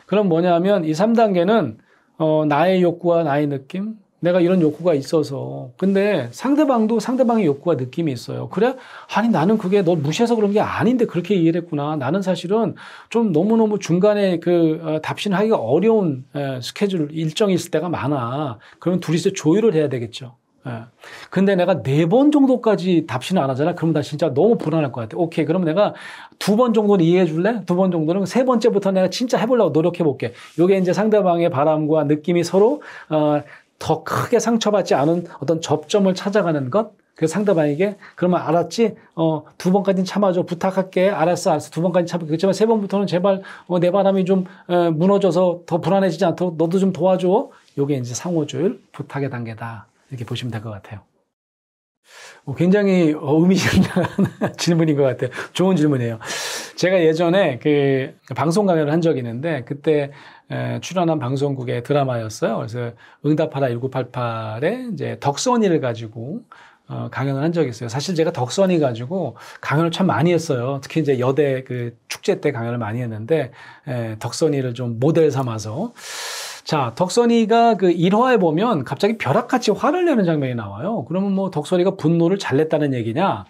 그럼 뭐냐면 이 3단계는 나의 욕구와 나의 느낌? 내가 이런 욕구가 있어서. 근데 상대방도 상대방의 욕구와 느낌이 있어요. 그래? 아니, 나는 그게 널 무시해서 그런 게 아닌데 그렇게 이해를 했구나. 나는 사실은 좀 너무너무 중간에 답신하기가 어려운 스케줄 일정이 있을 때가 많아. 그러면 둘이서 조율을 해야 되겠죠. 근데 내가 4번 정도까지 답신을 안 하잖아. 그러면 나 진짜 너무 불안할 것 같아. 오케이. 그럼 내가 2번 정도는 이해해 줄래? 2번 정도는 3번째부터 내가 진짜 해보려고 노력해 볼게. 요게 이제 상대방의 바람과 느낌이 서로, 더 크게 상처받지 않은 어떤 접점을 찾아가는 것. 그래서 상대방에게, 그러면 알았지? 2번까지는 참아줘. 부탁할게. 알았어. 2번까지는 참을게. 그렇지만 3번부터는 제발, 내 바람이 좀, 무너져서 더 불안해지지 않도록 너도 좀 도와줘. 요게 이제 상호조율, 부탁의 단계다. 이렇게 보시면 될 것 같아요. 굉장히 의미심장한 질문인 것 같아요. 좋은 질문이에요. 제가 예전에 그 방송 강연을 한 적이 있는데 그때 출연한 방송국의 드라마였어요. 그래서 응답하라 1988에 이제 덕선이를 가지고 강연을 한 적이 있어요. 사실 제가 덕선이 가지고 강연을 참 많이 했어요. 특히 이제 여대 그 축제 때 강연을 많이 했는데 덕선이를 좀 모델 삼아서 자, 덕선이가 그 1화에 보면 갑자기 벼락같이 화를 내는 장면이 나와요. 그러면 뭐 덕선이가 분노를 잘 냈다는 얘기냐?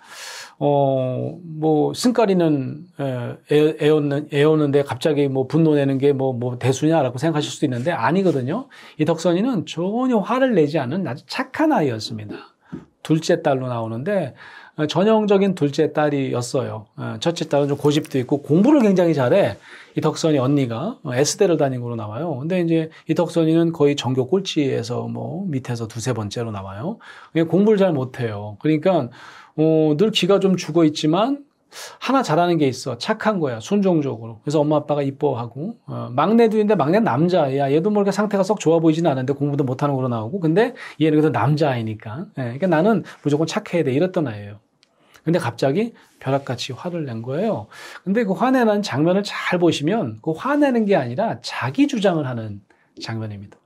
뭐 승가리는 애였는데 갑자기 뭐 분노 내는 게 뭐 대수냐라고 생각하실 수도 있는데 아니거든요. 이 덕선이는 전혀 화를 내지 않은 아주 착한 아이였습니다. 둘째 딸로 나오는데 전형적인 둘째 딸이었어요. 첫째 딸은 좀 고집도 있고 공부를 굉장히 잘해. 이 덕선이 언니가 S대를 다닌 걸로 나와요. 근데 이제 이 덕선이는 거의 전교 꼴찌에서 뭐 밑에서 두세 번째로 나와요. 공부를 잘 못해요. 그러니까 늘 기가 좀 죽어 있지만 하나 잘하는 게 있어. 착한 거야. 순종적으로. 그래서 엄마 아빠가 이뻐하고 막내도 있는데 막내는 남자야. 얘도 뭐 이렇게 상태가 썩 좋아 보이지는 않은데 공부도 못하는 걸로 나오고 근데 얘는 그래도 남자아이니까. 그러니까 나는 무조건 착해야 돼. 이랬던 아이예요. 근데 갑자기 벼락같이 화를 낸 거예요. 근데 그 화내는 장면을 잘 보시면 그 화내는 게 아니라 자기 주장을 하는 장면입니다.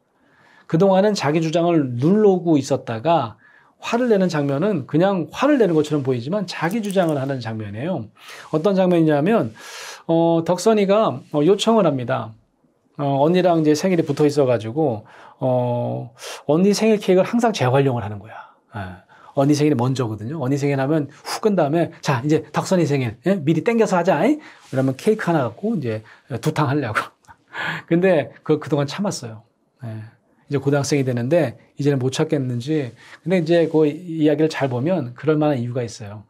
그동안은 자기 주장을 누르고 있었다가 화를 내는 장면은 그냥 화를 내는 것처럼 보이지만 자기 주장을 하는 장면이에요. 어떤 장면이냐면 덕선이가 요청을 합니다. 언니랑 이제 생일이 붙어 있어가지고 언니 생일 케이크를 항상 재활용을 하는 거야. 언니 생일이 먼저거든요. 언니 생일 하면 훅 끈 다음에 자 이제 덕선이 생일 미리 땡겨서 하자. 그러면 케이크 하나 갖고 이제 2탕 하려고. 근데 그동안 참았어요. 이제 고등학생이 되는데 이제는 못 찾겠는지. 근데 이제 그 이야기를 잘 보면 그럴 만한 이유가 있어요.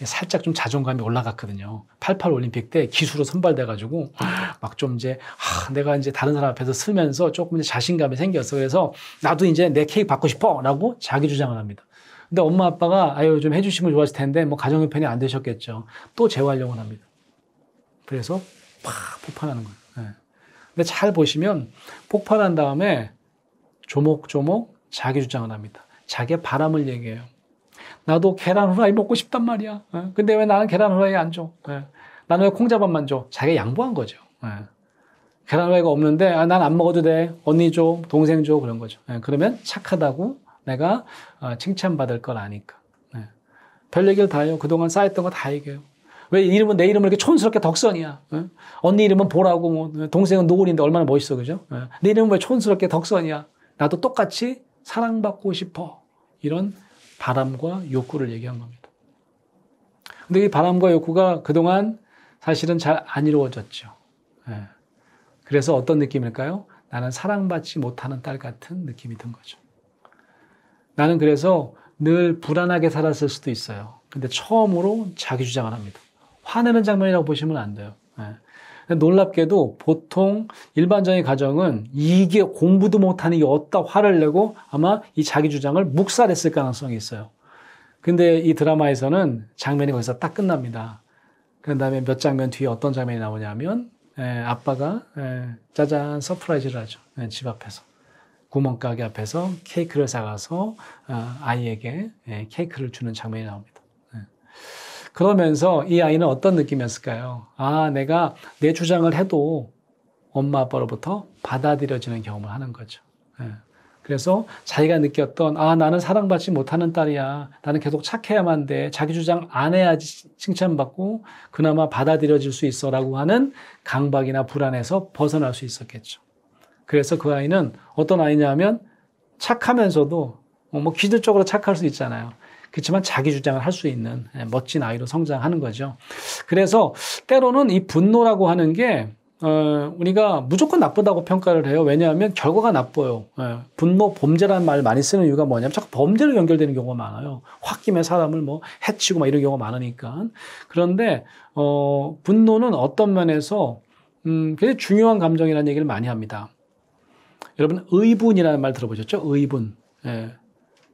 살짝 좀 자존감이 올라갔거든요. 88 올림픽 때 기수로 선발돼가지고 막 좀 이제 내가 이제 다른 사람 앞에서 쓰면서 조금 이제 자신감이 생겼어. 그래서 나도 이제 내 케이크 받고 싶어라고 자기 주장을 합니다. 근데 엄마 아빠가 아유 좀 해주시면 좋았을 텐데 뭐 가정 형편이 안 되셨겠죠. 또 재활용을 합니다. 그래서 팍 폭발하는 거예요. 근데 잘 보시면 폭발한 다음에 조목조목 자기 주장을 합니다. 자기의 바람을 얘기해요. 나도 계란 후라이 먹고 싶단 말이야. 근데 왜 나는 계란 후라이 안 줘? 나는 왜 콩자반만 줘? 자기가 양보한 거죠. 계란 후라이가 없는데 난 안 먹어도 돼. 언니 줘. 동생 줘. 그런 거죠. 그러면 착하다고 내가 칭찬받을 걸 아니까. 별 얘기를 다 해요. 그동안 쌓였던 거 다 얘기해요. 왜 이름은 내 이름을 이렇게 촌스럽게 덕선이야? 언니 이름은 보라고 뭐 동생은 노을인데 얼마나 멋있어. 그죠? 내 이름은 왜 촌스럽게 덕선이야? 나도 똑같이 사랑받고 싶어. 이런 바람과 욕구를 얘기한 겁니다. 근데 이 바람과 욕구가 그동안 사실은 잘 안 이루어졌죠. 그래서 어떤 느낌일까요? 나는 사랑받지 못하는 딸 같은 느낌이 든 거죠. 나는 그래서 늘 불안하게 살았을 수도 있어요. 근데 처음으로 자기 주장을 합니다. 화내는 장면이라고 보시면 안 돼요. 놀랍게도 보통 일반적인 가정은 이게 공부도 못하는 게 어디다 화를 내고 아마 이 자기 주장을 묵살했을 가능성이 있어요. 근데 이 드라마에서는 장면이 거기서 딱 끝납니다. 그 다음에 몇 장면 뒤에 어떤 장면이 나오냐면 아빠가 짜잔 서프라이즈를 하죠. 집 앞에서. 구멍가게 앞에서 케이크를 사가서 아이에게 케이크를 주는 장면이 나옵니다. 그러면서 이 아이는 어떤 느낌이었을까요? 내가 내 주장을 해도 엄마 아빠로부터 받아들여지는 경험을 하는 거죠. 그래서 자기가 느꼈던 나는 사랑받지 못하는 딸이야. 나는 계속 착해야만 돼. 자기 주장 안 해야지 칭찬받고 그나마 받아들여질 수 있어라고 하는 강박이나 불안에서 벗어날 수 있었겠죠. 그래서 그 아이는 어떤 아이냐면 착하면서도 뭐 기술적으로 착할 수 있잖아요. 그렇지만 자기 주장을 할 수 있는 멋진 아이로 성장하는 거죠. 그래서 때로는 이 분노라고 하는 게 우리가 무조건 나쁘다고 평가를 해요. 왜냐하면 결과가 나빠요. 분노, 범죄라는 말을 많이 쓰는 이유가 뭐냐면 자꾸 범죄로 연결되는 경우가 많아요. 홧김에 사람을 뭐 해치고 막 이런 경우가 많으니까. 그런데 분노는 어떤 면에서 굉장히 중요한 감정이라는 얘기를 많이 합니다. 여러분 의분이라는 말 들어보셨죠? 의분.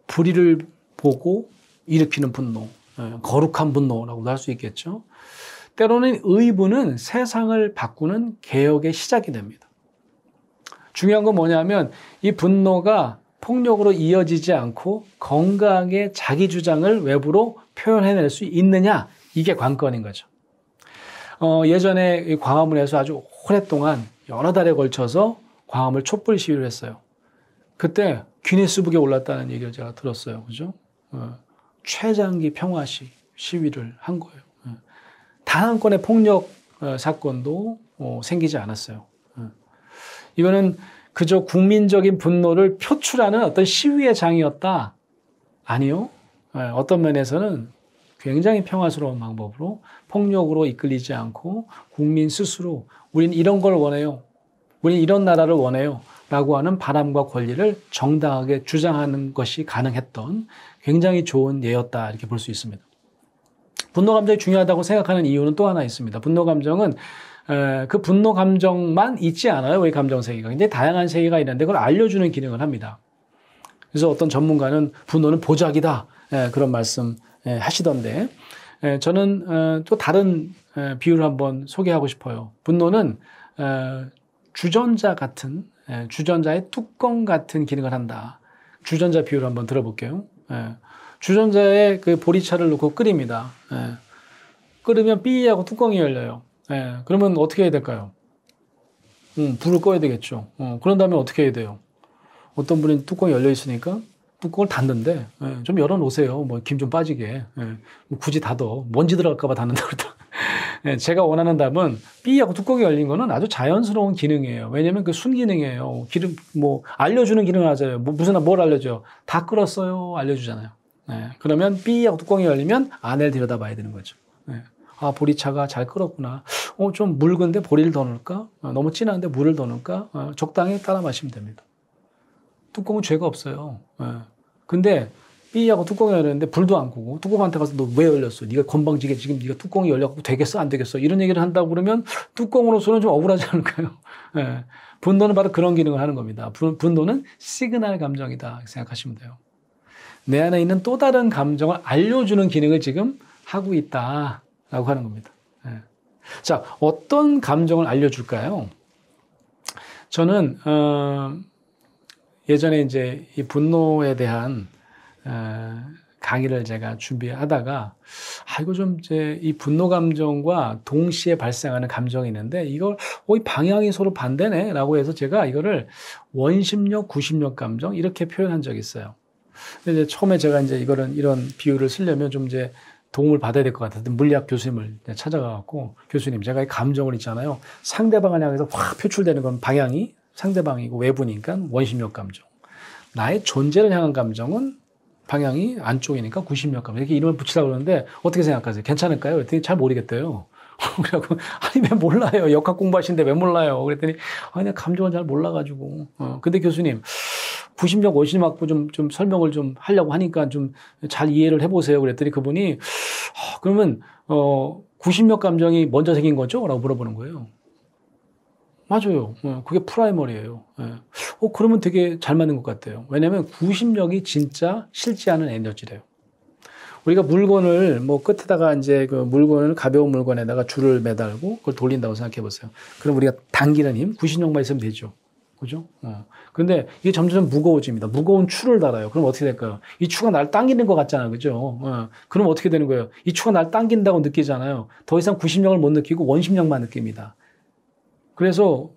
불의를 보고 일으키는 분노, 거룩한 분노라고도 할 수 있겠죠. 때로는 의분은 세상을 바꾸는 개혁의 시작이 됩니다. 중요한 건 뭐냐면 이 분노가 폭력으로 이어지지 않고 건강하게 자기 주장을 외부로 표현해낼 수 있느냐, 이게 관건인 거죠. 예전에 이 광화문에서 아주 오랫동안 여러 달에 걸쳐서 광화문 촛불 시위를 했어요. 그때 기네스북에 올랐다는 얘기를 제가 들었어요. 그죠? 최장기 평화 시위를 한 거예요. 단 한 건의 폭력 사건도 생기지 않았어요. 이거는 그저 국민적인 분노를 표출하는 어떤 시위의 장이었다? 아니요. 어떤 면에서는 굉장히 평화스러운 방법으로 폭력으로 이끌리지 않고 국민 스스로 우린 이런 걸 원해요. 우린 이런 나라를 원해요. 라고 하는 바람과 권리를 정당하게 주장하는 것이 가능했던 굉장히 좋은 예였다. 이렇게 볼 수 있습니다. 분노 감정이 중요하다고 생각하는 이유는 또 하나 있습니다. 분노 감정은 그 분노 감정만 있지 않아요. 우리 감정 세계가. 굉장히 다양한 세계가 있는데 그걸 알려주는 기능을 합니다. 그래서 어떤 전문가는 분노는 보자기다. 그런 말씀 하시던데 저는 또 다른 비유를 한번 소개하고 싶어요. 분노는 주전자 같은 주전자의 뚜껑 같은 기능을 한다. 주전자 비유를 한번 들어볼게요. 주전자에 그 보리차를 넣고 끓입니다. 끓으면 삐하고 뚜껑이 열려요. 그러면 어떻게 해야 될까요? 불을 꺼야 되겠죠. 그런 다음에 어떻게 해야 돼요? 어떤 분은 뚜껑이 열려 있으니까 뚜껑을 닫는데 좀 열어놓으세요. 뭐 김 좀 빠지게. 뭐 굳이 닫어. 먼지 들어갈까 봐 닫는다 그러더라고요. 제가 원하는 답은 삐하고 뚜껑이 열린 거는 아주 자연스러운 기능이에요. 왜냐면 그 순기능이에요. 기름 뭐 알려주는 기능을 하잖아요. 뭘 알려줘요? 다 끓었어요. 알려주잖아요. 그러면 삐하고 뚜껑이 열리면 안을 들여다봐야 되는 거죠. 아, 보리차가 잘 끓었구나. 좀 묽은데 보리를 더 넣을까? 너무 진한데 물을 더 넣을까? 적당히 따라 마시면 됩니다. 뚜껑은 죄가 없어요. 근데 삐하고 뚜껑이 열렸는데 불도 안 끄고 뚜껑한테 가서 너 왜 열렸어? 네가 건방지게 지금 네가 뚜껑이 열려갖고 되겠어? 안 되겠어? 이런 얘기를 한다고 그러면 뚜껑으로서는 좀 억울하지 않을까요? 분노는 바로 그런 기능을 하는 겁니다. 분노는 시그널 감정이다 생각하시면 돼요. 내 안에 있는 또 다른 감정을 알려주는 기능을 지금 하고 있다라고 하는 겁니다. 자, 어떤 감정을 알려줄까요? 저는 예전에 이제 이 분노에 대한 강의를 제가 준비하다가 이거 좀 이제 이 분노 감정과 동시에 발생하는 감정이 있는데 이걸 이 방향이 서로 반대네라고 해서 제가 이거를 원심력, 구심력 감정 이렇게 표현한 적이 있어요. 근데 이제 처음에 제가 이제 이런 비유를 쓰려면 좀 이제 도움을 받아야 될 것 같아서 물리학 교수님을 찾아가갖고 교수님 제가 이 감정을 있잖아요. 상대방을 향해서 확 표출되는 건 방향이 상대방이고 외부니까 원심력 감정. 나의 존재를 향한 감정은 방향이 안쪽이니까 구심력 감정. 이렇게 이름을 붙이려고 그러는데 어떻게 생각하세요? 괜찮을까요? 그랬더니 잘 모르겠대요. 그래갖고 아니 왜 몰라요? 역학 공부하시는데 왜 몰라요? 그랬더니 아니 감정은 잘 몰라가지고. 근데 교수님 구심력 원심력학부 좀 설명을 좀 하려고 하니까 좀 잘 이해를 해보세요. 그랬더니 그분이 그러면 구심력 감정이 먼저 생긴 거죠? 라고 물어보는 거예요. 맞아요. 그게 프라이머리예요. 그러면 되게 잘 맞는 것 같아요. 왜냐하면 구심력이 진짜 실제하는 에너지래요. 우리가 물건을 끝에다가 이제 그 물건을 가벼운 물건에다가 줄을 매달고 그걸 돌린다고 생각해 보세요. 그럼 우리가 당기는 힘, 구심력만 있으면 되죠. 그죠? 그런데 이게 점점 무거워집니다. 무거운 추를 달아요. 그럼 어떻게 될까요? 이 추가 날 당기는 것 같잖아요. 그죠? 그럼 어떻게 되는 거예요? 이 추가 날 당긴다고 느끼잖아요. 더 이상 구심력을 못 느끼고 원심력만 느낍니다. 그래서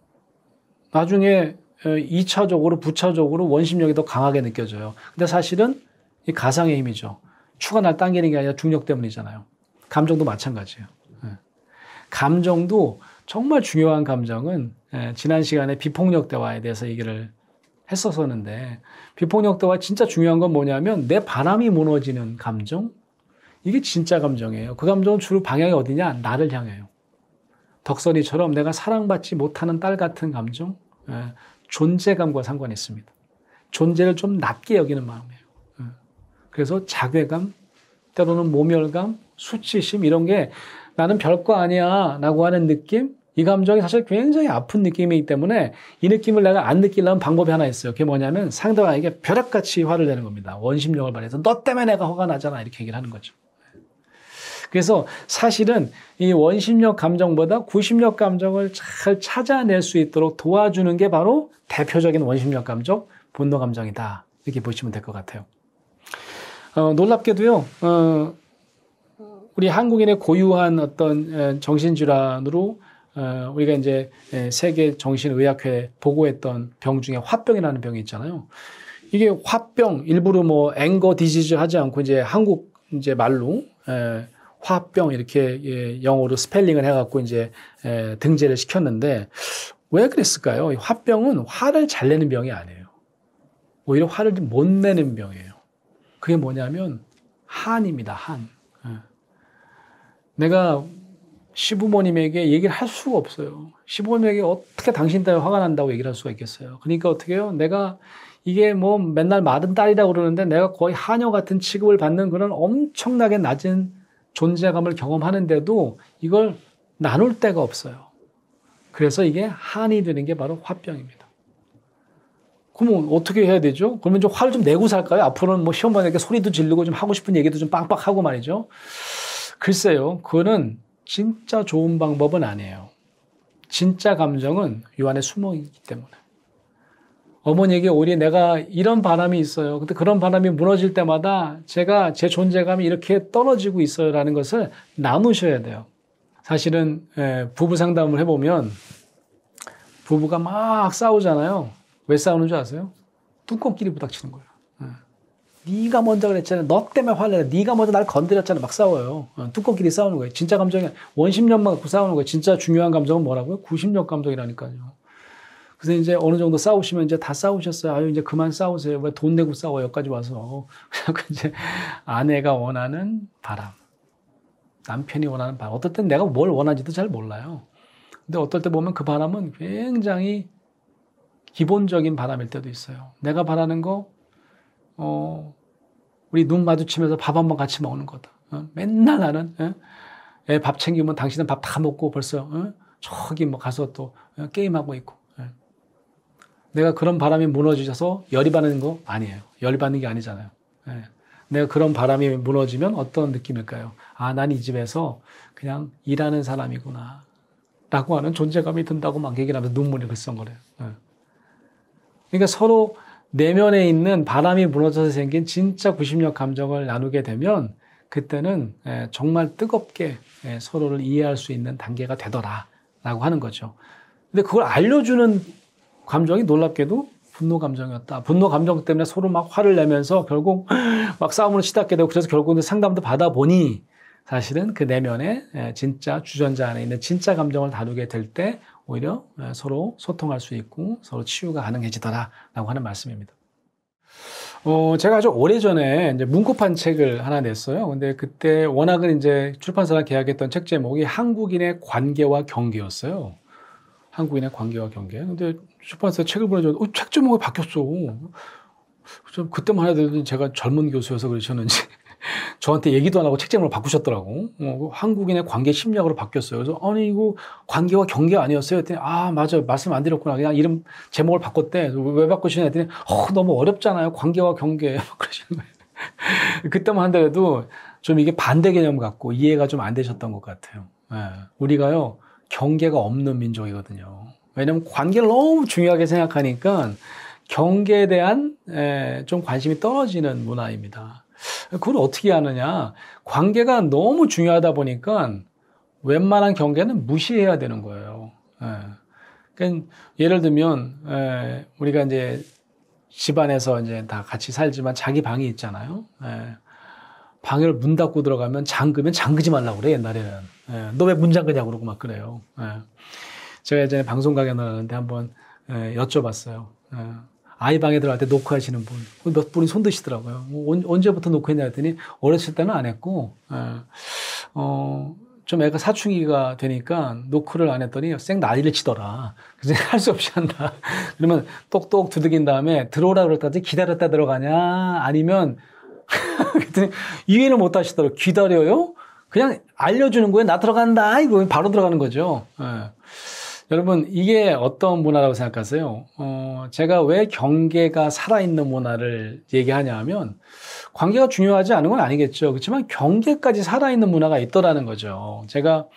나중에 2차적으로, 부차적으로 원심력이 더 강하게 느껴져요. 근데 사실은 이 가상의 힘이죠. 추가 날 당기는 게 아니라 중력 때문이잖아요. 감정도 마찬가지예요. 감정도 정말 중요한 감정은 지난 시간에 비폭력 대화에 대해서 얘기를 했었었는데 비폭력 대화 진짜 중요한 건 뭐냐면 내 바람이 무너지는 감정 이게 진짜 감정이에요. 그 감정은 주로 방향이 어디냐? 나를 향해요. 덕선이처럼 내가 사랑받지 못하는 딸 같은 감정 존재감과 상관이 있습니다. 존재를 좀 낮게 여기는 마음이에요. 그래서 자괴감, 때로는 모멸감, 수치심 이런 게 나는 별거 아니야 라고 하는 느낌 이 감정이 사실 굉장히 아픈 느낌이기 때문에 이 느낌을 내가 안 느끼려면 방법이 하나 있어요. 그게 뭐냐면 상대방에게 벼락같이 화를 내는 겁니다. 원심력을 발휘해서 너 때문에 내가 화가 나잖아 이렇게 얘기를 하는 거죠. 그래서 사실은 이 원심력 감정보다 구심력 감정을 잘 찾아낼 수 있도록 도와주는 게 바로 대표적인 원심력 감정, 분노 감정이다. 이렇게 보시면 될 것 같아요. 놀랍게도요, 우리 한국인의 고유한 어떤 정신질환으로 우리가 이제 세계 정신의학회 보고했던 병 중에 화병이라는 병이 있잖아요. 이게 화병, 일부러 뭐 앵거 디지즈 하지 않고 이제 한국 이제 말로 화병 이렇게 영어로 스펠링을 해갖고 이제 등재를 시켰는데 왜 그랬을까요? 화병은 화를 잘 내는 병이 아니에요. 오히려 화를 못 내는 병이에요. 그게 뭐냐면 한입니다. 한. 내가 시부모님에게 얘기를 할 수가 없어요. 시부모님에게 어떻게 당신 때문에 화가 난다고 얘기를 할 수가 있겠어요. 그러니까 어떻게 해요? 내가 이게 뭐 맨날 마른 딸이라고 그러는데 내가 거의 하녀 같은 취급을 받는 그런 엄청나게 낮은 존재감을 경험하는데도 이걸 나눌 데가 없어요. 그래서 이게 한이 되는 게 바로 화병입니다. 그러면 어떻게 해야 되죠? 그러면 좀 화를 좀 내고 살까요? 앞으로는 뭐 시험관에게 소리도 지르고 좀 하고 싶은 얘기도 좀 빡빡하고 말이죠. 글쎄요. 그거는 진짜 좋은 방법은 아니에요. 진짜 감정은 요 안에 숨어 있기 때문에. 어머니에게 오히려 내가 이런 바람이 있어요. 근데 그런 바람이 무너질 때마다 제가 제 존재감이 이렇게 떨어지고 있어요라는 것을 나누셔야 돼요. 사실은 부부 상담을 해보면 부부가 막 싸우잖아요. 왜 싸우는 줄 아세요? 뚜껑끼리 부닥치는 거예요. 네가 먼저 그랬잖아. 너 때문에 화를 내. 네가 먼저 날 건드렸잖아. 막 싸워요. 뚜껑끼리 싸우는 거예요. 진짜 감정이 원심력만 갖고 싸우는 거예요. 진짜 중요한 감정은 뭐라고요? 구심력 감정이라니까요. 그래서 이제 어느 정도 싸우시면 이제 다 싸우셨어요. 아유, 이제 그만 싸우세요. 왜 돈 내고 싸워요? 여기까지 와서. 그래서 이제 아내가 원하는 바람. 남편이 원하는 바람. 어떨 땐 내가 뭘 원하는지도 잘 몰라요. 근데 어떨 때 보면 그 바람은 굉장히 기본적인 바람일 때도 있어요. 내가 바라는 거, 우리 눈 마주치면서 밥 한번 같이 먹는 거다. 맨날 나는, 애 밥 챙기면 당신은 밥 다 먹고 벌써, 저기 뭐 가서 또 게임하고 있고. 내가 그런 바람이 무너지셔서 열이 받는 거 아니에요. 열이 받는 게 아니잖아요. 내가 그런 바람이 무너지면 어떤 느낌일까요? 아, 난 이 집에서 그냥 일하는 사람이구나. 라고 하는 존재감이 든다고 막 얘기를 하면서 눈물이 글썽거려요. 그러니까 서로 내면에 있는 바람이 무너져서 생긴 진짜 구심력 감정을 나누게 되면 그때는 정말 뜨겁게 서로를 이해할 수 있는 단계가 되더라라고 하는 거죠. 근데 그걸 알려주는 감정이 놀랍게도 분노 감정이었다. 분노 감정 때문에 서로 막 화를 내면서 결국 막 싸움을 시작하게 되고 그래서 결국은 상담도 받아보니 사실은 그 내면에 진짜 주전자 안에 있는 진짜 감정을 다루게 될 때 오히려 서로 소통할 수 있고 서로 치유가 가능해지더라라고 하는 말씀입니다. 제가 아주 오래전에 이제 문구판 책을 하나 냈어요. 근데 그때 워낙은 이제 출판사랑 계약했던 책 제목이 한국인의 관계와 경계였어요. 한국인의 관계와 경계. 근데 출판사에 책을 보내줬는데 책 제목이 바뀌었어. 그때만 해도 제가 젊은 교수여서 그러셨는지 저한테 얘기도 안 하고 책 제목을 바꾸셨더라고. 한국인의 관계 심리학으로 바뀌었어요. 그래서 아니 이거 관계와 경계 아니었어요? 했더니 아 맞아 말씀 안 드렸구나. 그냥 이름 제목을 바꿨대. 왜 바꾸시냐 했더니 너무 어렵잖아요. 관계와 경계 그러시는 거예요. 그때만 하더라도 좀 이게 반대 개념 같고 이해가 좀 안 되셨던 것 같아요. 우리가요 경계가 없는 민족이거든요. 왜냐하면 관계를 너무 중요하게 생각하니까 경계에 대한 좀 관심이 떨어지는 문화입니다. 그걸 어떻게 하느냐. 관계가 너무 중요하다 보니까 웬만한 경계는 무시해야 되는 거예요. 그러니까 예를 들면 우리가 이제 집안에서 이제 다 같이 살지만 자기 방이 있잖아요. 방을 문 닫고 들어가면 잠그지 말라고 그래, 옛날에는. 너 왜 문 잠그냐고 그러고 막 그래요. 제가 예전에 방송 강연을 하는데 한번 여쭤봤어요. 아이 방에 들어갈 때 노크하시는 분. 몇 분이 손 드시더라고요. 언제부터 노크했냐 했더니 어렸을 때는 안 했고, 좀 애가 사춘기가 되니까 노크를 안 했더니 쌩 난리를 치더라. 그래서 할 수 없이 한다. 그러면 똑똑 두들긴 다음에 들어오라 그랬다지 기다렸다 들어가냐? 아니면 그랬더니 이해를 못 하시더라고요. 기다려요? 그냥 알려주는 거예요. 나 들어간다. 이거 바로 들어가는 거죠. 여러분 이게 어떤 문화라고 생각하세요? 제가 왜 경계가 살아있는 문화를 얘기하냐 하면 관계가 중요하지 않은 건 아니겠죠. 그렇지만 경계까지 살아있는 문화가 있더라는 거죠. 제가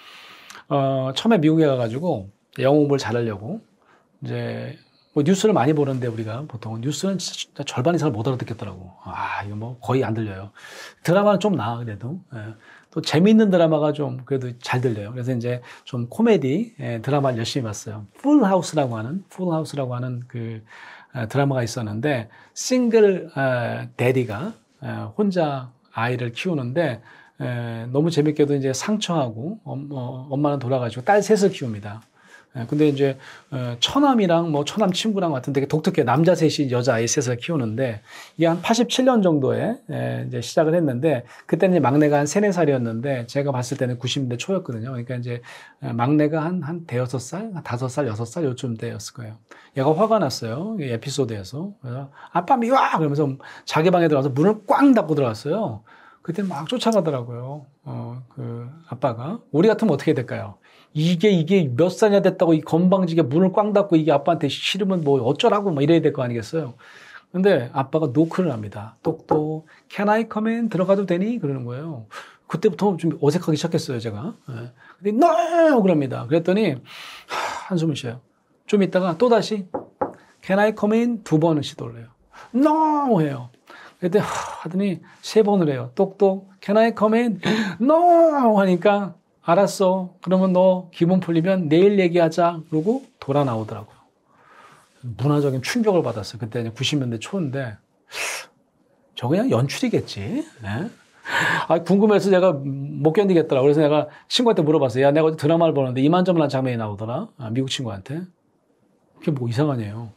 처음에 미국에 가가지고 영어 공부를 잘하려고 이제 뭐 뉴스를 많이 보는데 우리가 보통 뉴스는 진짜 절반 이상을 못 알아듣겠더라고. 이거 뭐 거의 안 들려요. 드라마는 좀 나아 그래도. 예. 또 재미있는 드라마가 좀 그래도 잘 들려요. 그래서 이제 좀 코미디 드라마를 열심히 봤어요. 풀하우스라고 하는 그 드라마가 있었는데 싱글 데디가 혼자 아이를 키우는데 너무 재밌게도 이제 상처하고 엄마는 돌아가시고 딸 셋을 키웁니다. 근데 이제 처남이랑 뭐 처남 친구랑 같은 되게 독특해. 남자 셋이 여자 아이 셋을 키우는데 이게 한 87년 정도에 이제 시작을 했는데 그때는 이제 막내가 한 3, 4살이었는데 제가 봤을 때는 90년대 초였거든요. 그러니까 이제 막내가 한 대여섯 살, 5살, 6살 요쯤 때였을 거예요. 얘가 화가 났어요. 이 에피소드에서. 그래서 아빠 미워! 그러면서 자기 방에 들어가서 문을 꽝 닫고 들어갔어요. 그때 막 쫓아가더라고요. 그 아빠가. 우리 같으면 어떻게 될까요? 이게 몇 살이나 됐다고 이 건방지게 문을 꽝 닫고 이게 아빠한테 싫으면 뭐 어쩌라고 뭐 이래야 될 거 아니겠어요? 근데 아빠가 노크를 합니다. 똑똑, can I come in? 들어가도 되니? 그러는 거예요. 그때부터 좀 어색하기 시작했어요, 제가. 근데 no! 그럽니다. 그랬더니 한숨을 쉬어요. 좀 있다가 또다시 can I come in? 2번을 시도를 해요. no! 해요. 그때 하더니 3번을 해요. 똑똑, can I come in? no! 하니까 알았어. 그러면 너 기분 풀리면 내일 얘기하자. 그러고 돌아 나오더라고요. 문화적인 충격을 받았어요. 그때 90년대 초인데 저 그냥 연출이겠지. 네? 궁금해서 제가 못 견디겠더라고요. 그래서 내가 친구한테 물어봤어요. 야, 내가 어제 드라마를 보는데 이만저만한 장면이 나오더라. 미국 친구한테. 그게 뭐 이상하네요.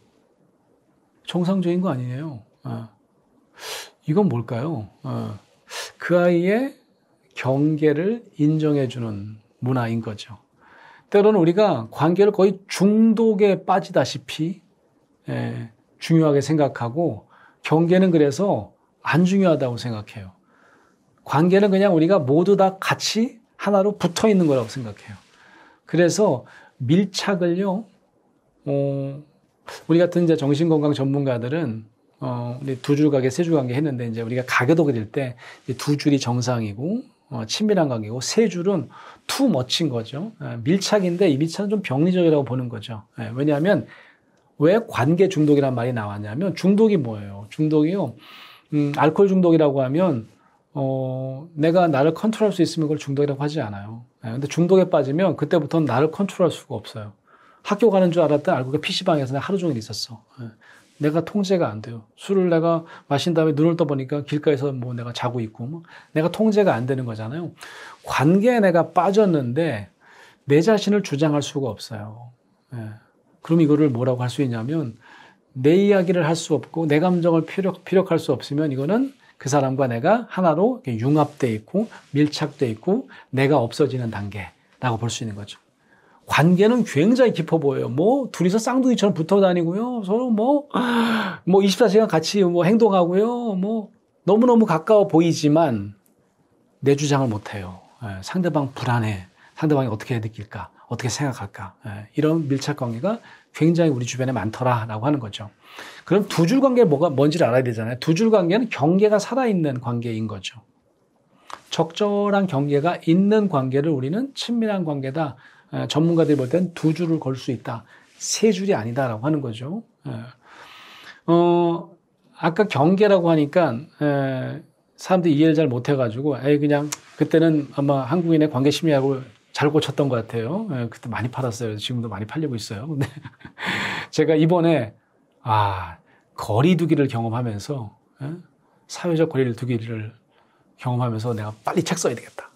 정상적인 거 아니에요. 이건 뭘까요? 그 아이의 경계를 인정해주는 문화인 거죠. 때로는 우리가 관계를 거의 중독에 빠지다시피 중요하게 생각하고 경계는 그래서 안 중요하다고 생각해요. 관계는 그냥 우리가 모두 다 같이 하나로 붙어 있는 거라고 생각해요. 그래서 밀착을요, 우리 같은 이제 정신건강 전문가들은 우리 2줄 관계, 3줄 관계 했는데 이제 우리가 가교도 그릴 때 2줄이 정상이고 친밀한 관계고 3줄은 투 멋진 거죠. 밀착인데 이 밀착은 좀 병리적이라고 보는 거죠. 왜냐하면 왜 관계 중독이란 말이 나왔냐면 중독이 뭐예요? 중독이요. 알코올 중독이라고 하면 내가 나를 컨트롤할 수 있으면 그걸 중독이라고 하지 않아요. 근데 중독에 빠지면 그때부터는 나를 컨트롤할 수가 없어요. 학교 가는 줄 알았더니 알고 보니까 PC방에서 하루 종일 있었어. 내가 통제가 안 돼요. 술을 내가 마신 다음에 눈을 떠보니까 길가에서 뭐 내가 자고 있고, 뭐 내가 통제가 안 되는 거잖아요. 관계에 내가 빠졌는데 내 자신을 주장할 수가 없어요. 그럼 이거를 뭐라고 할 수 있냐면 내 이야기를 할 수 없고 내 감정을 피력할 수 없으면 이거는 그 사람과 내가 하나로 융합돼 있고 밀착돼 있고 내가 없어지는 단계라고 볼 수 있는 거죠. 관계는 굉장히 깊어 보여요. 뭐, 둘이서 쌍둥이처럼 붙어 다니고요. 서로 뭐 24시간 같이 뭐 행동하고요. 뭐, 너무너무 가까워 보이지만, 내 주장을 못 해요. 상대방 불안해. 상대방이 어떻게 느낄까? 어떻게 생각할까? 이런 밀착 관계가 굉장히 우리 주변에 많더라라고 하는 거죠. 그럼 2줄 관계가 뭔지를 알아야 되잖아요. 2줄 관계는 경계가 살아있는 관계인 거죠. 적절한 경계가 있는 관계를 우리는 친밀한 관계다. 전문가들이 볼 때는 2줄을 걸 수 있다. 3줄이 아니다라고 하는 거죠. 아까 경계라고 하니까 사람들이 이해를 잘 못해가지고 그냥 그때는 아마 한국인의 관계 심리학을 잘 고쳤던 것 같아요. 그때 많이 팔았어요. 지금도 많이 팔리고 있어요. 근데 제가 이번에 거리두기를 경험하면서 사회적 거리두기를 경험하면서 내가 빨리 책 써야 되겠다.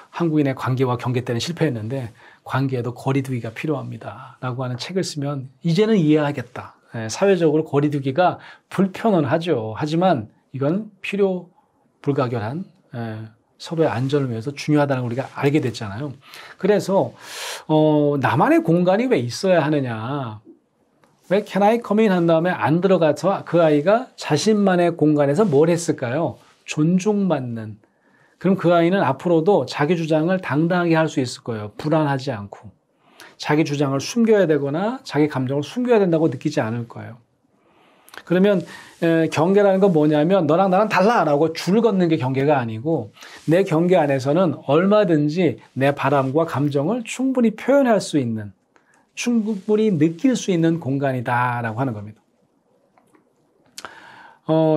한국인의 관계와 경계 때는 실패했는데 관계에도 거리두기가 필요합니다. 라고 하는 책을 쓰면 이제는 이해하겠다. 사회적으로 거리두기가 불편은 하죠. 하지만 이건 필요 불가결한 서로의 안전을 위해서 중요하다는 걸 우리가 알게 됐잖아요. 그래서 나만의 공간이 왜 있어야 하느냐. 왜 can I come in 한 다음에 안 들어가서 그 아이가 자신만의 공간에서 뭘 했을까요? 존중받는. 그럼 그 아이는 앞으로도 자기 주장을 당당하게 할 수 있을 거예요. 불안하지 않고. 자기 주장을 숨겨야 되거나 자기 감정을 숨겨야 된다고 느끼지 않을 거예요. 그러면 경계라는 건 뭐냐면 너랑 나랑 달라라고 줄 걷는 게 경계가 아니고 내 경계 안에서는 얼마든지 내 바람과 감정을 충분히 표현할 수 있는 충분히 느낄 수 있는 공간이다라고 하는 겁니다.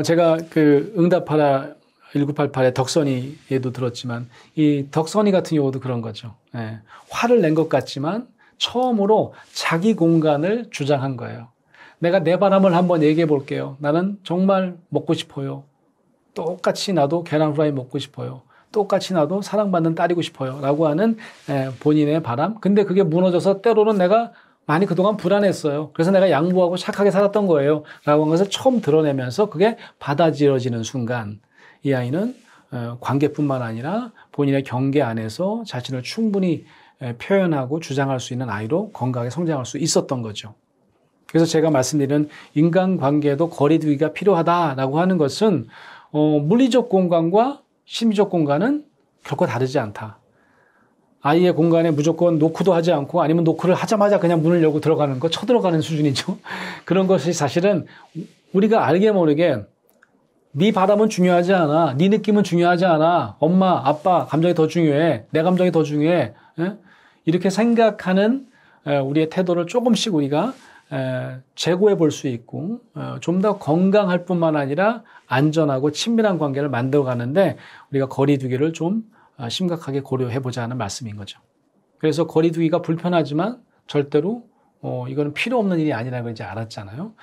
제가 그 응답하라 1988의 덕선이에도 들었지만 이 덕선이 같은 경우도 그런 거죠. 예, 화를 낸 것 같지만 처음으로 자기 공간을 주장한 거예요. 내가 내 바람을 한번 얘기해 볼게요. 나는 정말 먹고 싶어요. 똑같이 나도 계란 후라이 먹고 싶어요. 똑같이 나도 사랑받는 딸이고 싶어요. 라고 하는 본인의 바람. 근데 그게 무너져서 때로는 내가 많이 그동안 불안했어요. 그래서 내가 양보하고 착하게 살았던 거예요. 라고 한 것을 처음 드러내면서 그게 받아들여지는 순간 이 아이는 관계뿐만 아니라 본인의 경계 안에서 자신을 충분히 표현하고 주장할 수 있는 아이로 건강하게 성장할 수 있었던 거죠. 그래서 제가 말씀드리는 인간관계에도 거리두기가 필요하다라고 하는 것은 물리적 공간과 심리적 공간은 결코 다르지 않다. 아이의 공간에 무조건 노크도 하지 않고 아니면 노크를 하자마자 그냥 문을 열고 들어가는 거, 쳐들어가는 수준이죠. 그런 것이 사실은 우리가 알게 모르게 네 바람은 중요하지 않아. 네 느낌은 중요하지 않아. 엄마, 아빠 감정이 더 중요해. 내 감정이 더 중요해. 이렇게 생각하는 우리의 태도를 조금씩 우리가 재고해 볼 수 있고 좀 더 건강할 뿐만 아니라 안전하고 친밀한 관계를 만들어 가는데 우리가 거리두기를 좀 심각하게 고려해 보자는 말씀인 거죠. 그래서 거리두기가 불편하지만 절대로 이거는 필요 없는 일이 아니라고 이제 알았잖아요.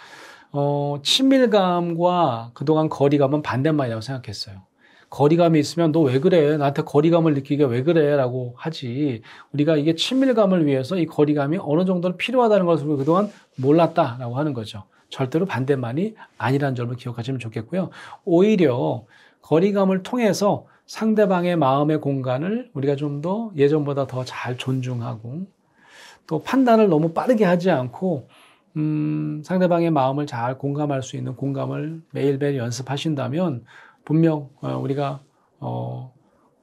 친밀감과 그동안 거리감은 반대말이라고 생각했어요. 거리감이 있으면 너 왜 그래? 나한테 거리감을 느끼게 왜 그래? 라고 하지. 우리가 이게 친밀감을 위해서 이 거리감이 어느 정도는 필요하다는 것을 그동안 몰랐다라고 하는 거죠. 절대로 반대말이 아니라는 점을 기억하시면 좋겠고요. 오히려 거리감을 통해서 상대방의 마음의 공간을 우리가 좀 더 예전보다 더 잘 존중하고 또 판단을 너무 빠르게 하지 않고 상대방의 마음을 잘 공감할 수 있는 공감을 매일매일 연습하신다면 분명 우리가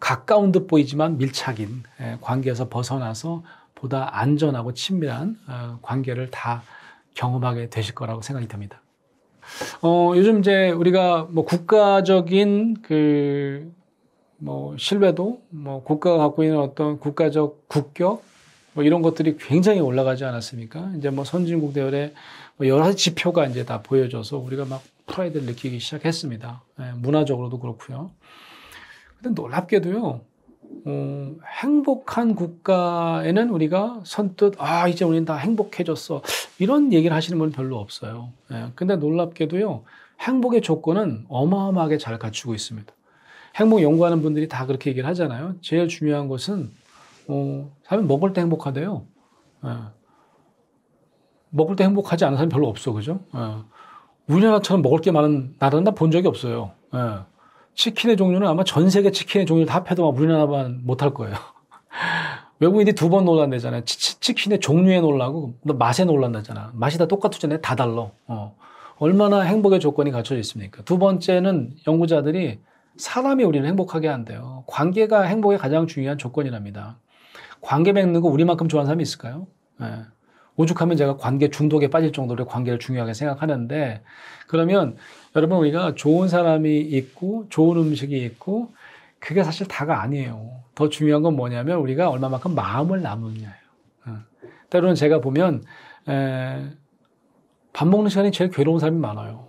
가까운 듯 보이지만 밀착인 관계에서 벗어나서 보다 안전하고 친밀한 관계를 다 경험하게 되실 거라고 생각이 듭니다. 요즘 이제 우리가 뭐 국가적인 신뢰도, 국가가 갖고 있는 어떤 국가적 국격, 이런 것들이 굉장히 올라가지 않았습니까? 이제 선진국 대열에 여러 가지 지표가 이제 다 보여줘서 우리가 막 프라이드를 느끼기 시작했습니다. 문화적으로도 그렇고요. 근데 놀랍게도요, 행복한 국가에는 우리가 선뜻, 이제 우리는 다 행복해졌어. 이런 얘기를 하시는 분은 별로 없어요. 근데 놀랍게도요, 행복의 조건은 어마어마하게 잘 갖추고 있습니다. 행복 연구하는 분들이 다 그렇게 얘기를 하잖아요. 제일 중요한 것은, 사람이 먹을 때 행복하대요. 먹을 때 행복하지 않은 사람이 별로 없어, 그죠? 우리나라처럼 먹을 게 많은 나라는 나 본 적이 없어요. 치킨의 종류는 아마 전 세계 치킨의 종류를 다 합해도 우리나라만 못할 거예요. 외국인들이 2번 놀란다잖아요. 치킨의 종류에 놀라고 맛에 놀란다잖아. 맛이 다 똑같잖아요. 다 달라. 얼마나 행복의 조건이 갖춰져 있습니까? 두 번째는 연구자들이 사람이 우리를 행복하게 한대요. 관계가 행복의 가장 중요한 조건이랍니다. 관계 맺는 거 우리만큼 좋아하는 사람이 있을까요? 오죽하면 제가 관계 중독에 빠질 정도로 관계를 중요하게 생각하는데, 그러면 여러분 우리가 좋은 사람이 있고 좋은 음식이 있고 그게 사실 다가 아니에요. 더 중요한 건 뭐냐면 우리가 얼마만큼 마음을 나누느냐예요. 때로는 제가 보면 밥 먹는 시간이 제일 괴로운 사람이 많아요.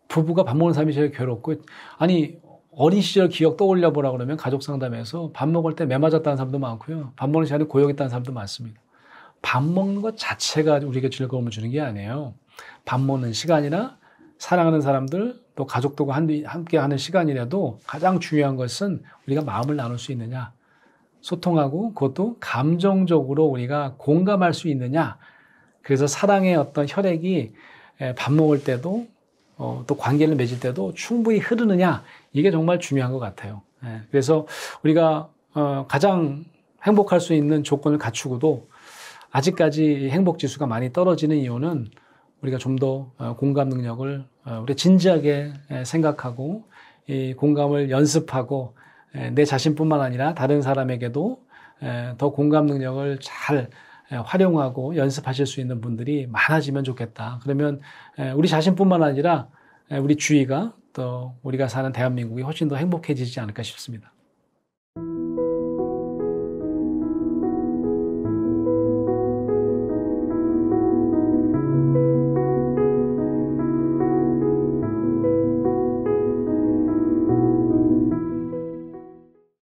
부부가 밥 먹는 사람이 제일 괴롭고, 아니 어린 시절 기억 떠올려 보라 그러면 가족 상담에서 밥 먹을 때 매 맞았다는 사람도 많고요. 밥 먹는 시간에 고역했다는 사람도 많습니다. 밥 먹는 것 자체가 우리에게 즐거움을 주는 게 아니에요. 밥 먹는 시간이나 사랑하는 사람들 또 가족들과 함께 하는 시간이라도 가장 중요한 것은 우리가 마음을 나눌 수 있느냐, 소통하고 그것도 감정적으로 우리가 공감할 수 있느냐. 그래서 사랑의 어떤 혈액이 밥 먹을 때도 또 관계를 맺을 때도 충분히 흐르느냐, 이게 정말 중요한 것 같아요. 그래서 우리가 가장 행복할 수 있는 조건을 갖추고도 아직까지 행복 지수가 많이 떨어지는 이유는 우리가 좀 더 공감 능력을 우리 진지하게 생각하고 이 공감을 연습하고 내 자신뿐만 아니라 다른 사람에게도 더 공감 능력을 잘 활용하고 연습하실 수 있는 분들이 많아지면 좋겠다. 그러면 우리 자신뿐만 아니라 우리 주위가 또 우리가 사는 대한민국이 훨씬 더 행복해지지 않을까 싶습니다.